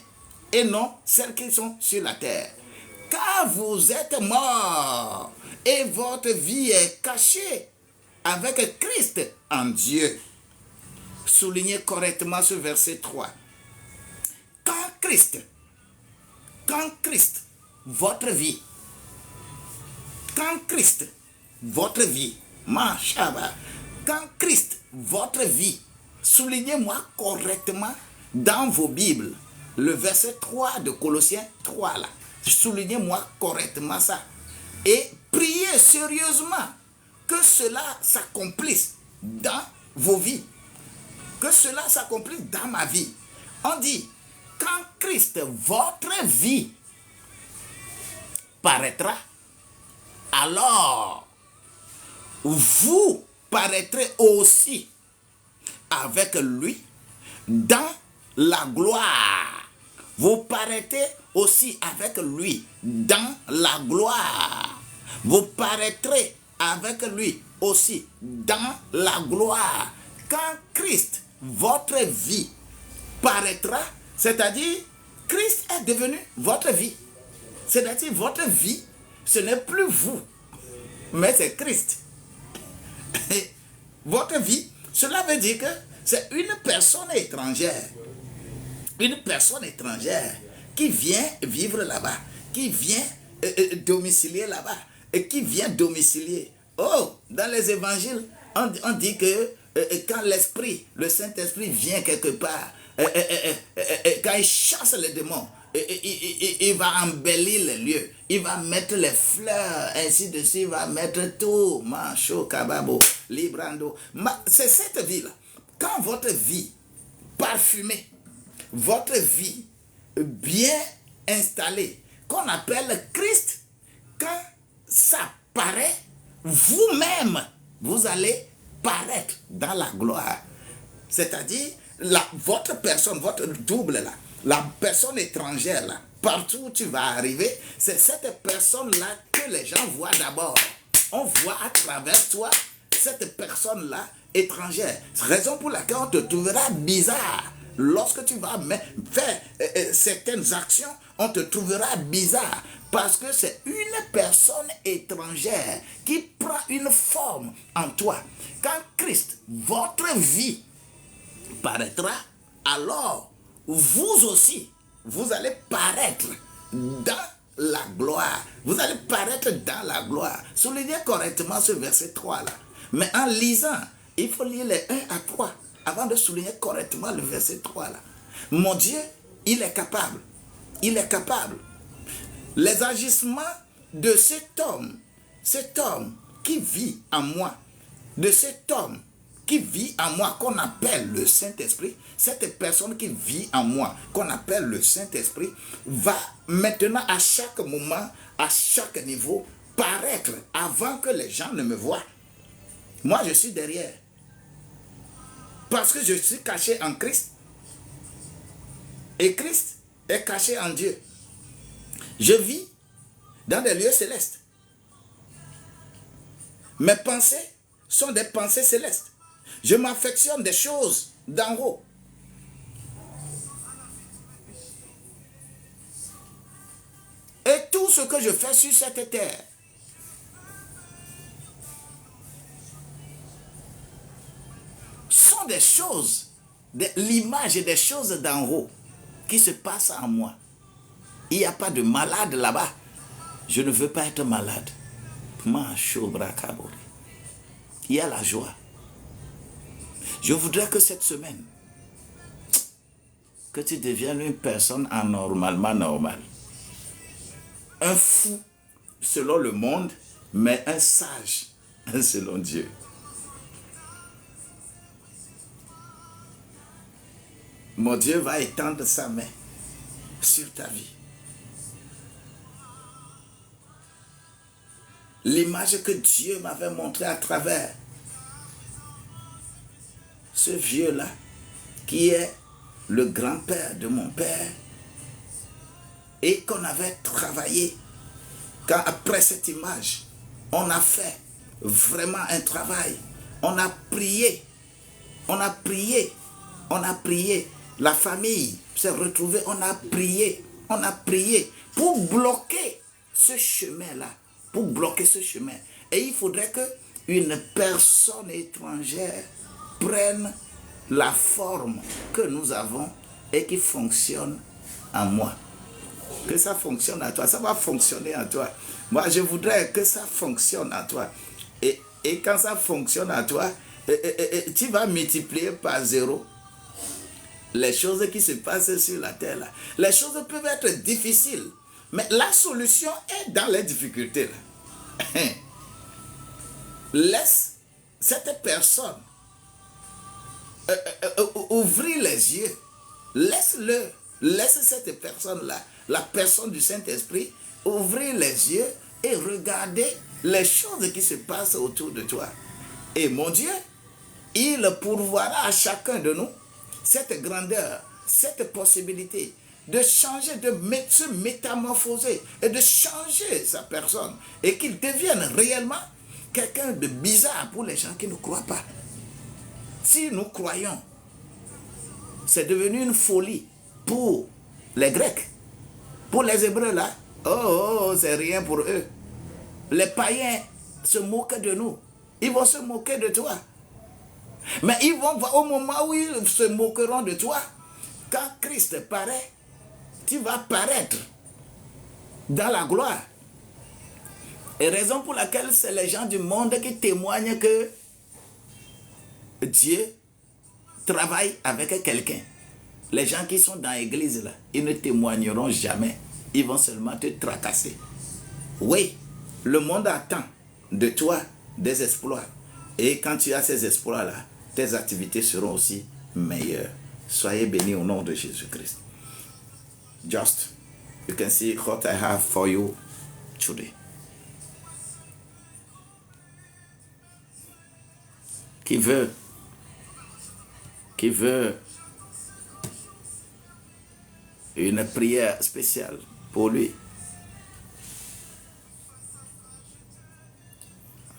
Et non celles qui sont sur la terre. Car vous êtes morts et votre vie est cachée avec Christ en Dieu. Soulignez correctement ce verset 3. Quand Christ, votre vie, quand Christ, votre vie, soulignez-moi correctement dans vos Bibles, le verset 3 de Colossiens 3 là. Soulignez-moi correctement ça. Et priez sérieusement que cela s'accomplisse dans vos vies. Que cela s'accomplisse dans ma vie. On dit, quand Christ, votre vie, paraîtra, alors vous paraîtrez aussi avec lui dans la gloire. Vous paraîtrez aussi avec lui dans la gloire. Vous paraîtrez avec lui aussi dans la gloire. Quand Christ, votre vie, paraîtra, c'est-à-dire Christ est devenu votre vie. C'est-à-dire votre vie, ce n'est plus vous, mais c'est Christ. Et votre vie, cela veut dire que c'est une personne étrangère. Une personne étrangère qui vient vivre là-bas, qui vient domicilier là-bas, et qui vient domicilier. Oh, dans les évangiles, on dit que quand l'esprit, le Saint-Esprit vient quelque part, quand il chasse les démons, il va embellir les lieux, il va mettre les fleurs, ainsi de suite, il va mettre tout, mancho, kababo, librando. C'est cette vie-là. Quand votre vie parfumée, votre vie bien installée, qu'on appelle Christ, quand ça paraît, vous-même, vous allez paraître dans la gloire. C'est-à-dire, votre personne, votre double là, la personne étrangère là, partout où tu vas arriver, c'est cette personne-là que les gens voient d'abord. On voit à travers toi cette personne-là étrangère. Raison pour laquelle on te trouvera bizarre. Lorsque tu vas faire certaines actions, on te trouvera bizarre. Parce que c'est une personne étrangère qui prend une forme en toi. Quand Christ, votre vie, paraîtra, alors vous aussi, vous allez paraître dans la gloire. Vous allez paraître dans la gloire. Soulignez correctement ce verset 3 là. Mais en lisant, il faut lire les 1 à 3 avant de souligner correctement le verset 3 là. Mon Dieu, il est capable. Il est capable. Les agissements de cet homme qui vit en moi, de cet homme qui vit en moi, qu'on appelle le Saint-Esprit, cette personne qui vit en moi, qu'on appelle le Saint-Esprit, va maintenant à chaque moment, à chaque niveau, paraître avant que les gens ne me voient. Moi, je suis derrière. Parce que je suis caché en Christ. Et Christ est caché en Dieu. Je vis dans des lieux célestes. Mes pensées sont des pensées célestes. Je m'affectionne des choses d'en haut. Et tout ce que je fais sur cette terre sont des choses, l'image des choses d'en haut qui se passent en moi. Il n'y a pas de malade là-bas. Je ne veux pas être malade. Il y a la joie. Je voudrais que cette semaine, que tu deviennes une personne anormalement normale. Un fou selon le monde, mais un sage selon Dieu. Mon Dieu va étendre sa main sur ta vie. L'image que Dieu m'avait montrée à travers ce vieux-là, qui est le grand-père de mon père, et qu'on avait travaillé, quand après cette image, on a fait vraiment un travail, on a prié, la famille s'est retrouvée, on a prié pour bloquer ce chemin-là, Et il faudrait qu'une personne étrangère prenne la forme que nous avons et qui fonctionne en moi. Que ça fonctionne à toi, ça va fonctionner en toi. Moi, je voudrais que ça fonctionne en toi. Et quand ça fonctionne en toi, tu vas multiplier par 0 les choses qui se passent sur la terre. Là. Les choses peuvent être difficiles, mais la solution est dans les difficultés. Là. Laisse cette personne ouvrir les yeux. Laisse cette personne-là, la personne du Saint-Esprit, ouvrir les yeux et regarder les choses qui se passent autour de toi. Et mon Dieu, il pourvoira à chacun de nous cette grandeur, cette possibilité de changer, de se métamorphoser et de changer sa personne et qu'il devienne réellement quelqu'un de bizarre pour les gens qui ne croient pas. Si nous croyons, c'est devenu une folie pour les Grecs. Pour les Hébreux là, c'est rien pour eux. Les païens se moquent de nous. Ils vont se moquer de toi. Mais ils vont voir au moment où ils se moqueront de toi, quand Christ paraît, tu vas paraître dans la gloire. Et raison pour laquelle c'est les gens du monde qui témoignent que Dieu travaille avec quelqu'un. Les gens qui sont dans l'église là, ils ne témoigneront jamais. Ils vont seulement te tracasser. Oui, le monde attend de toi des exploits. Et quand tu as ces exploits-là, tes activités seront aussi meilleures. Soyez bénis au nom de Jésus-Christ. Just, you can see what I have for you today. Qui veut une prière spéciale pour lui.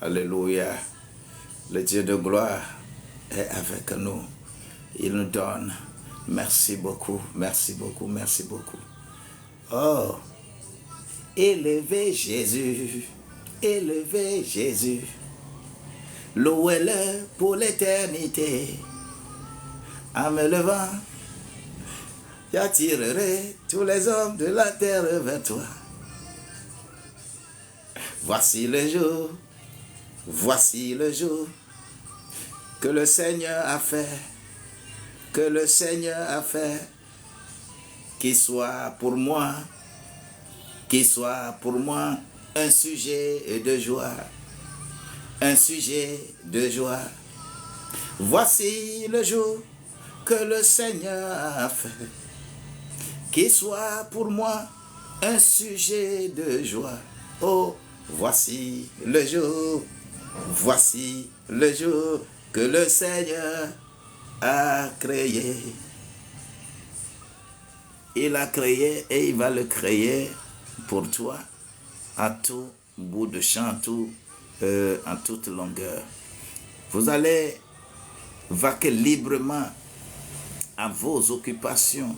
Alléluia. Le Dieu de gloire est avec nous. Il nous donne. Merci beaucoup, merci beaucoup, merci beaucoup. Oh, élevez Jésus, élevez Jésus. Louez-le pour l'éternité. En me levant, j'attirerai tous les hommes de la terre vers toi. Voici le jour, voici le jour que le Seigneur a fait, que le Seigneur a fait, qu'il soit pour moi un sujet de joie, un sujet de joie. Voici le jour que le Seigneur a fait, qu'il soit pour moi un sujet de joie. Oh, voici le jour que le Seigneur a créé. Il a créé et il va le créer pour toi à tout bout de champ, en toute longueur. Vous allez vaquer librement à vos occupations,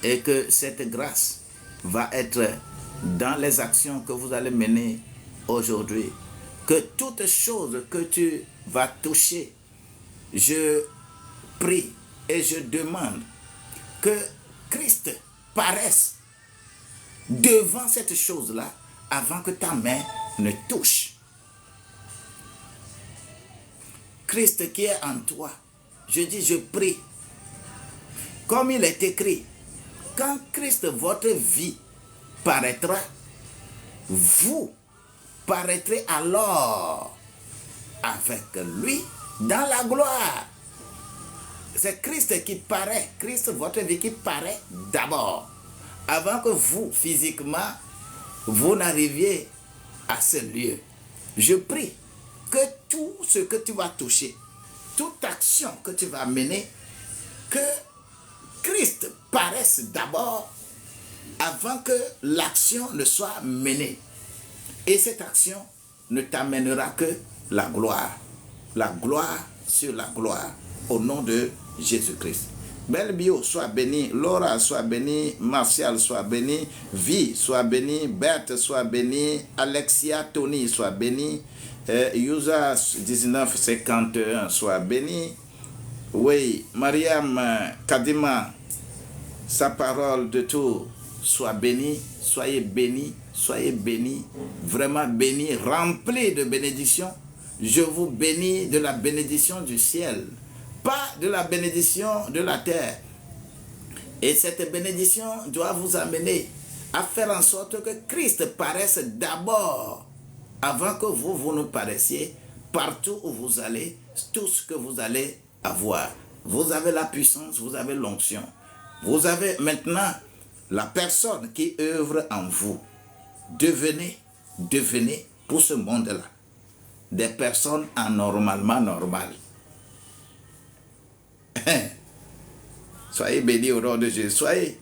et que cette grâce va être dans les actions que vous allez mener aujourd'hui. Que toute chose que tu vas toucher, je prie et je demande que Christ paraisse devant cette chose-là avant que ta main ne touche. Christ qui est en toi, je dis, je prie. Comme il est écrit, quand Christ, votre vie, paraîtra, vous paraîtrez alors avec lui dans la gloire. C'est Christ qui paraît, Christ, votre vie qui paraît d'abord, avant que vous, physiquement, vous n'arriviez à ce lieu. Je prie que tout ce que tu vas toucher, toute action que tu vas mener, que Christ paraisse d'abord avant que l'action ne soit menée. Et cette action ne t'amènera que la gloire sur la gloire, au nom de Jésus-Christ. Belle Bio, sois bénie. Laura, sois bénie. Martial, sois bénie. Vie, sois bénie. Berthe, sois bénie. Alexia, Tony, sois bénie. Yusa 1951, sois bénie. Oui, Mariam Kadima, sa parole de tout, sois bénie. Soyez bénis, vraiment bénis, remplis de bénédictions. Je vous bénis de la bénédiction du ciel, pas de la bénédiction de la terre. Et cette bénédiction doit vous amener à faire en sorte que Christ paraisse d'abord, avant que vous nous paraissiez, partout où vous allez, tout ce que vous allez avoir. Vous avez la puissance, vous avez l'onction. Vous avez maintenant la personne qui œuvre en vous. Devenez pour ce monde-là des personnes anormalement normales. Soyez bénis au nom de Jésus. Soyez.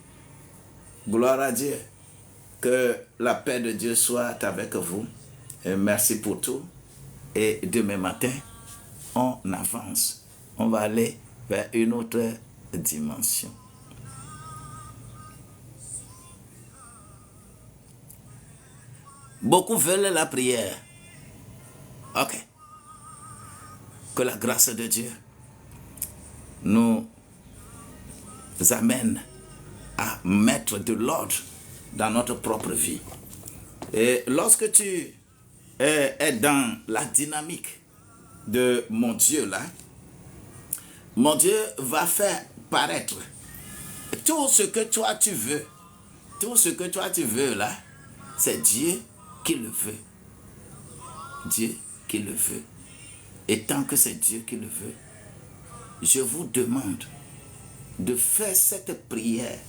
Gloire à Dieu. Que la paix de Dieu soit avec vous. Et merci pour tout. Et demain matin, on avance. On va aller vers une autre dimension. Beaucoup veulent la prière. Ok. Que la grâce de Dieu nous amène à mettre de l'ordre dans notre propre vie. Et lorsque tu es dans la dynamique de mon Dieu là, mon Dieu va faire paraître tout ce que toi tu veux. Tout ce que toi tu veux là, c'est Dieu qui le veut. Dieu qui le veut. Et tant que c'est Dieu qui le veut, je vous demande de faire cette prière.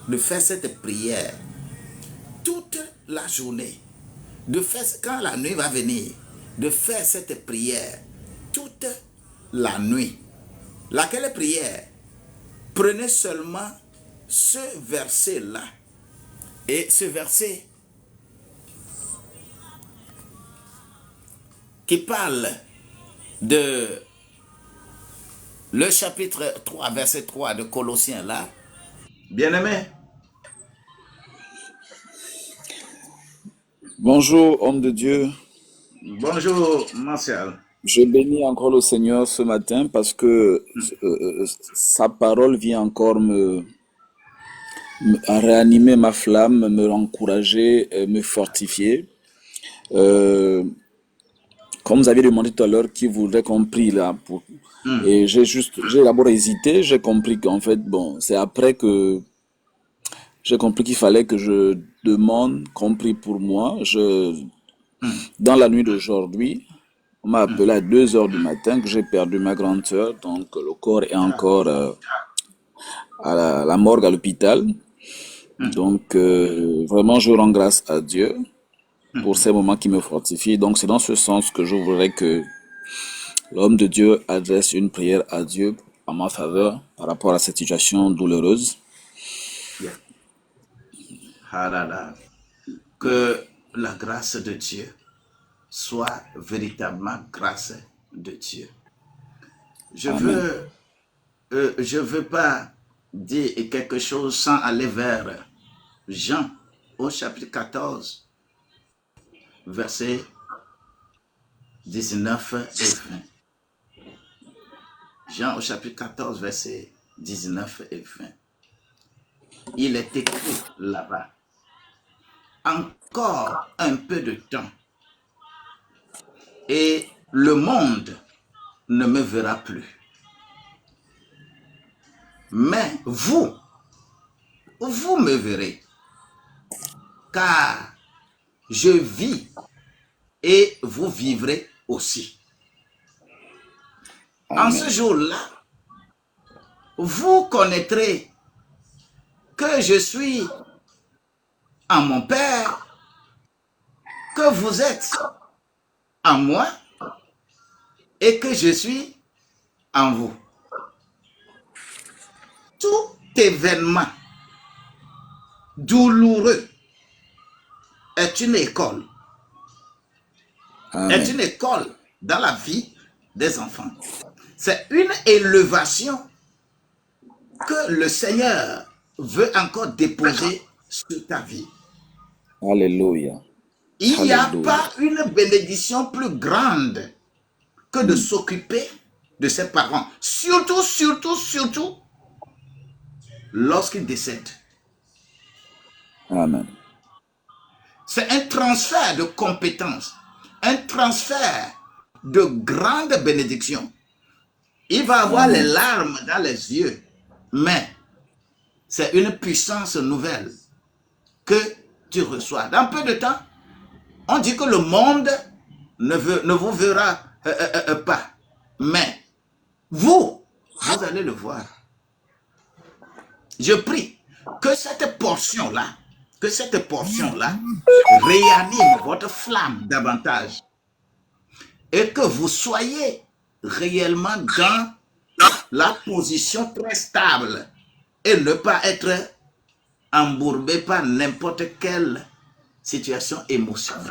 De faire cette prière toute la journée. De faire, quand la nuit va venir, de faire cette prière toute la nuit. Laquelle prière? Prenez seulement ce verset-là. Et ce verset qui parle de le chapitre 3, verset 3 de Colossiens là. Bien-aimé. Bonjour, homme de Dieu. Bonjour, Martial. Je bénis encore le Seigneur ce matin parce que sa parole vient encore me à réanimer ma flamme, me encourager, me fortifier. Euh, Comme vous avez demandé tout à l'heure, qui voudrait qu'on prie là pour... Hmm. Et j'ai d'abord hésité, j'ai compris qu'en fait, bon, c'est après que j'ai compris qu'il fallait que je demande qu'on prie pour moi. Hmm. Dans la nuit d'aujourd'hui, on m'a appelé à 2 heures du matin que j'ai perdu ma grande sœur, donc le corps est Ah. encore à la morgue à l'hôpital. Hmm. Donc, vraiment, je rends grâce à Dieu pour Hmm. ces moments qui me fortifient. Donc, c'est dans ce sens que je voudrais que l'homme de Dieu adresse une prière à Dieu en ma faveur par rapport à cette situation douloureuse. Yeah. Ah là là. Que la grâce de Dieu soit véritablement grâce de Dieu. Je Amen. veux, je veux pas dire quelque chose sans aller vers Jean au chapitre 14, verset 19 et 20. Jean au chapitre 14, verset 19 et 20. Il est écrit là-bas, encore un peu de temps et le monde ne me verra plus. Mais vous me verrez, car je vis et vous vivrez aussi. En ce Amen. jour-là, vous connaîtrez que je suis en mon Père, que vous êtes en moi et que je suis en vous. Tout événement douloureux est une école, Amen. dans la vie des enfants. C'est une élévation que le Seigneur veut encore déposer sur ta vie. Alléluia. Il n'y a Alléluia. pas une bénédiction plus grande que de Mm. s'occuper de ses parents. Surtout, lorsqu'ils décèdent. Amen. C'est un transfert de compétences, un transfert de grandes bénédictions. Il va avoir les Amen. larmes dans les yeux, mais c'est une puissance nouvelle que tu reçois. Dans peu de temps, on dit que le monde ne vous verra pas, mais vous allez le voir. Je prie que cette portion-là réanime votre flamme davantage et que vous soyez réellement dans la position très stable et ne pas être embourbé par n'importe quelle situation émotionnelle.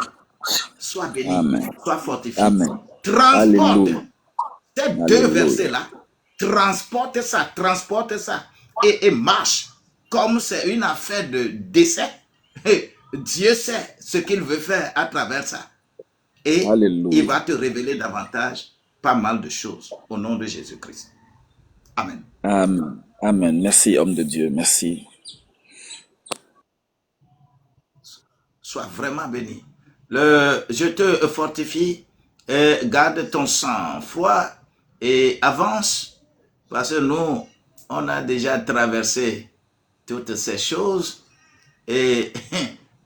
Sois béni, Amen. sois fortifié. Amen. Transporte Alléluia. ces deux Alléluia. versets-là, transporte ça et marche comme c'est une affaire de décès. Dieu sait ce qu'il veut faire à travers ça. Et il Alléluia. va te révéler davantage pas mal de choses au nom de Jésus-Christ. Amen. Amen. Amen. Merci, homme de Dieu. Merci. Sois vraiment béni. Je te fortifie, garde ton sang-froid et avance parce que nous, on a déjà traversé toutes ces choses et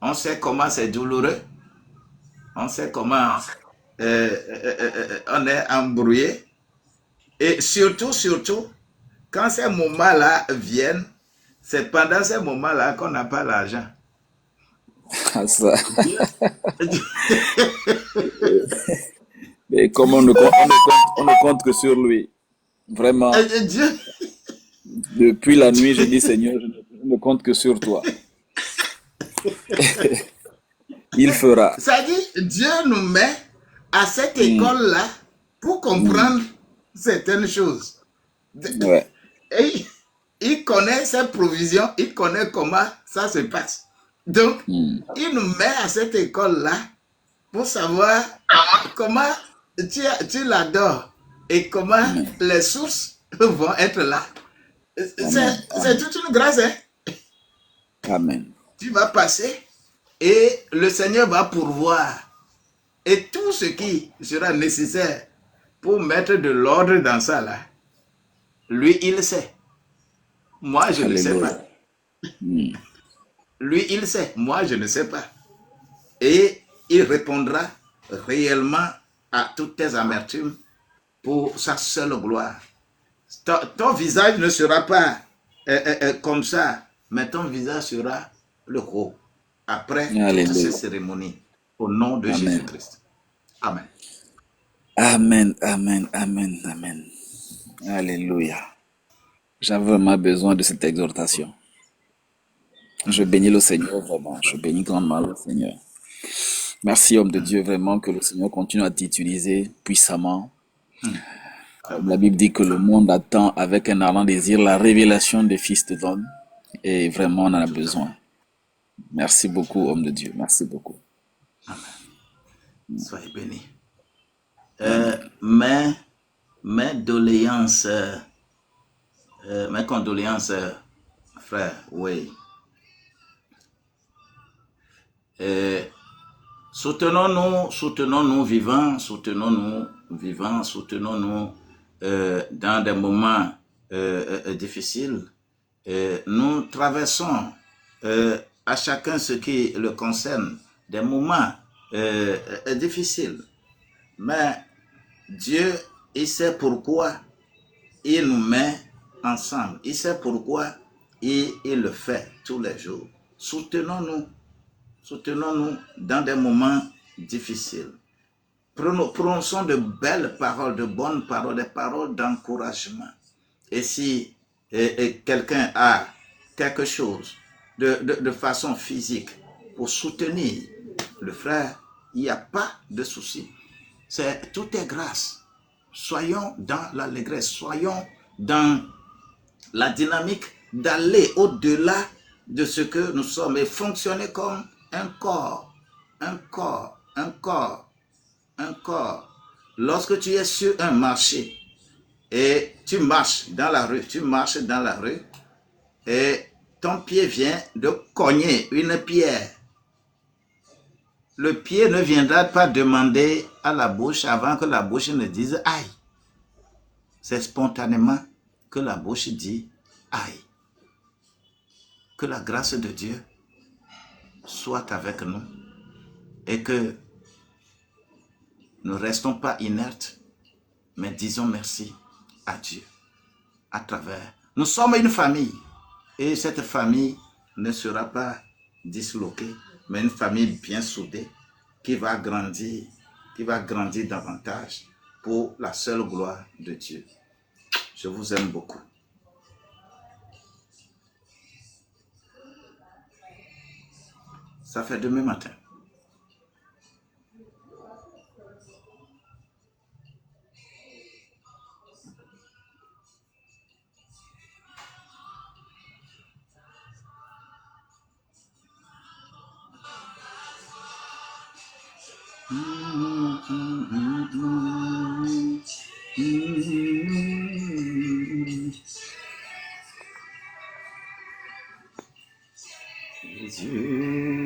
on sait comment c'est douloureux, on sait comment on est embrouillé et surtout, quand ces moments-là viennent, c'est pendant ces moments-là qu'on n'a pas l'argent. Ça. Dieu, Et comme on ne compte que sur lui. Vraiment, Dieu, depuis la nuit, je dis Seigneur, je ne compte que sur toi. Il fera. ça dit, Dieu nous met à cette Mm, école-là pour mm, comprendre certaines choses. ouais. Et il connaît ses provisions, il connaît comment ça se passe. Donc, Mm, il nous met à cette école-là pour savoir comment tu l'adores et comment amen. les sources vont être là. Amen. C'est Amen. toute une grâce, hein? Amen. Tu vas passer et le Seigneur va pourvoir. Et tout ce qui sera nécessaire pour mettre de l'ordre dans ça, là, lui, il sait. Moi, je ne sais pas. Alléluia. Mm. Lui, il sait. Moi, je ne sais pas. Et il répondra réellement à toutes tes amertumes pour sa seule gloire. Ton visage ne sera pas comme ça, mais ton visage sera le gros après toutes ces Alléluia. cérémonies. Au nom de Amen. Jésus-Christ. Amen. Amen. Amen. Amen. Amen. Alléluia. J'avais vraiment besoin de cette exhortation. Je bénis le Seigneur vraiment. Je bénis grandement le Seigneur. Merci, homme de Dieu, vraiment que le Seigneur continue à t'utiliser puissamment. La Amen. Bible dit que le monde attend avec un ardent désir la révélation des fils de l'homme. Et vraiment, on en a Tout à besoin. fait. Merci beaucoup, homme de Dieu. Merci beaucoup. Amen. Soyez bénis. Amen. Mes doléances, mes condoléances, frère, oui. Euh, soutenons-nous vivants, soutenons-nous dans des moments difficiles. Nous traversons à chacun ce qui le concerne des moments difficiles. Mais Dieu, il sait pourquoi il nous met ensemble. Il sait pourquoi il le fait tous les jours. Soutenons-nous dans des moments difficiles. Prononçons de belles paroles, de bonnes paroles, des paroles d'encouragement. Et si quelqu'un a quelque chose de façon physique pour soutenir le frère, il n'y a pas de souci. Tout est grâce. Soyons dans l'allégresse, soyons dans la dynamique d'aller au-delà de ce que nous sommes et fonctionner comme un corps, un corps, un corps, un corps. Lorsque tu es sur un marché et tu marches dans la rue et ton pied vient de cogner une pierre, le pied ne viendra pas demander à la bouche avant que la bouche ne dise aïe. C'est spontanément que la bouche dit aïe. Que la grâce de Dieu soit avec nous et que nous ne restons pas inertes, mais disons merci à Dieu à travers. Nous sommes une famille et cette famille ne sera pas disloquée, mais une famille bien soudée qui va grandir davantage pour la seule gloire de Dieu. Je vous aime beaucoup. Ça fait demain matin. Jésus.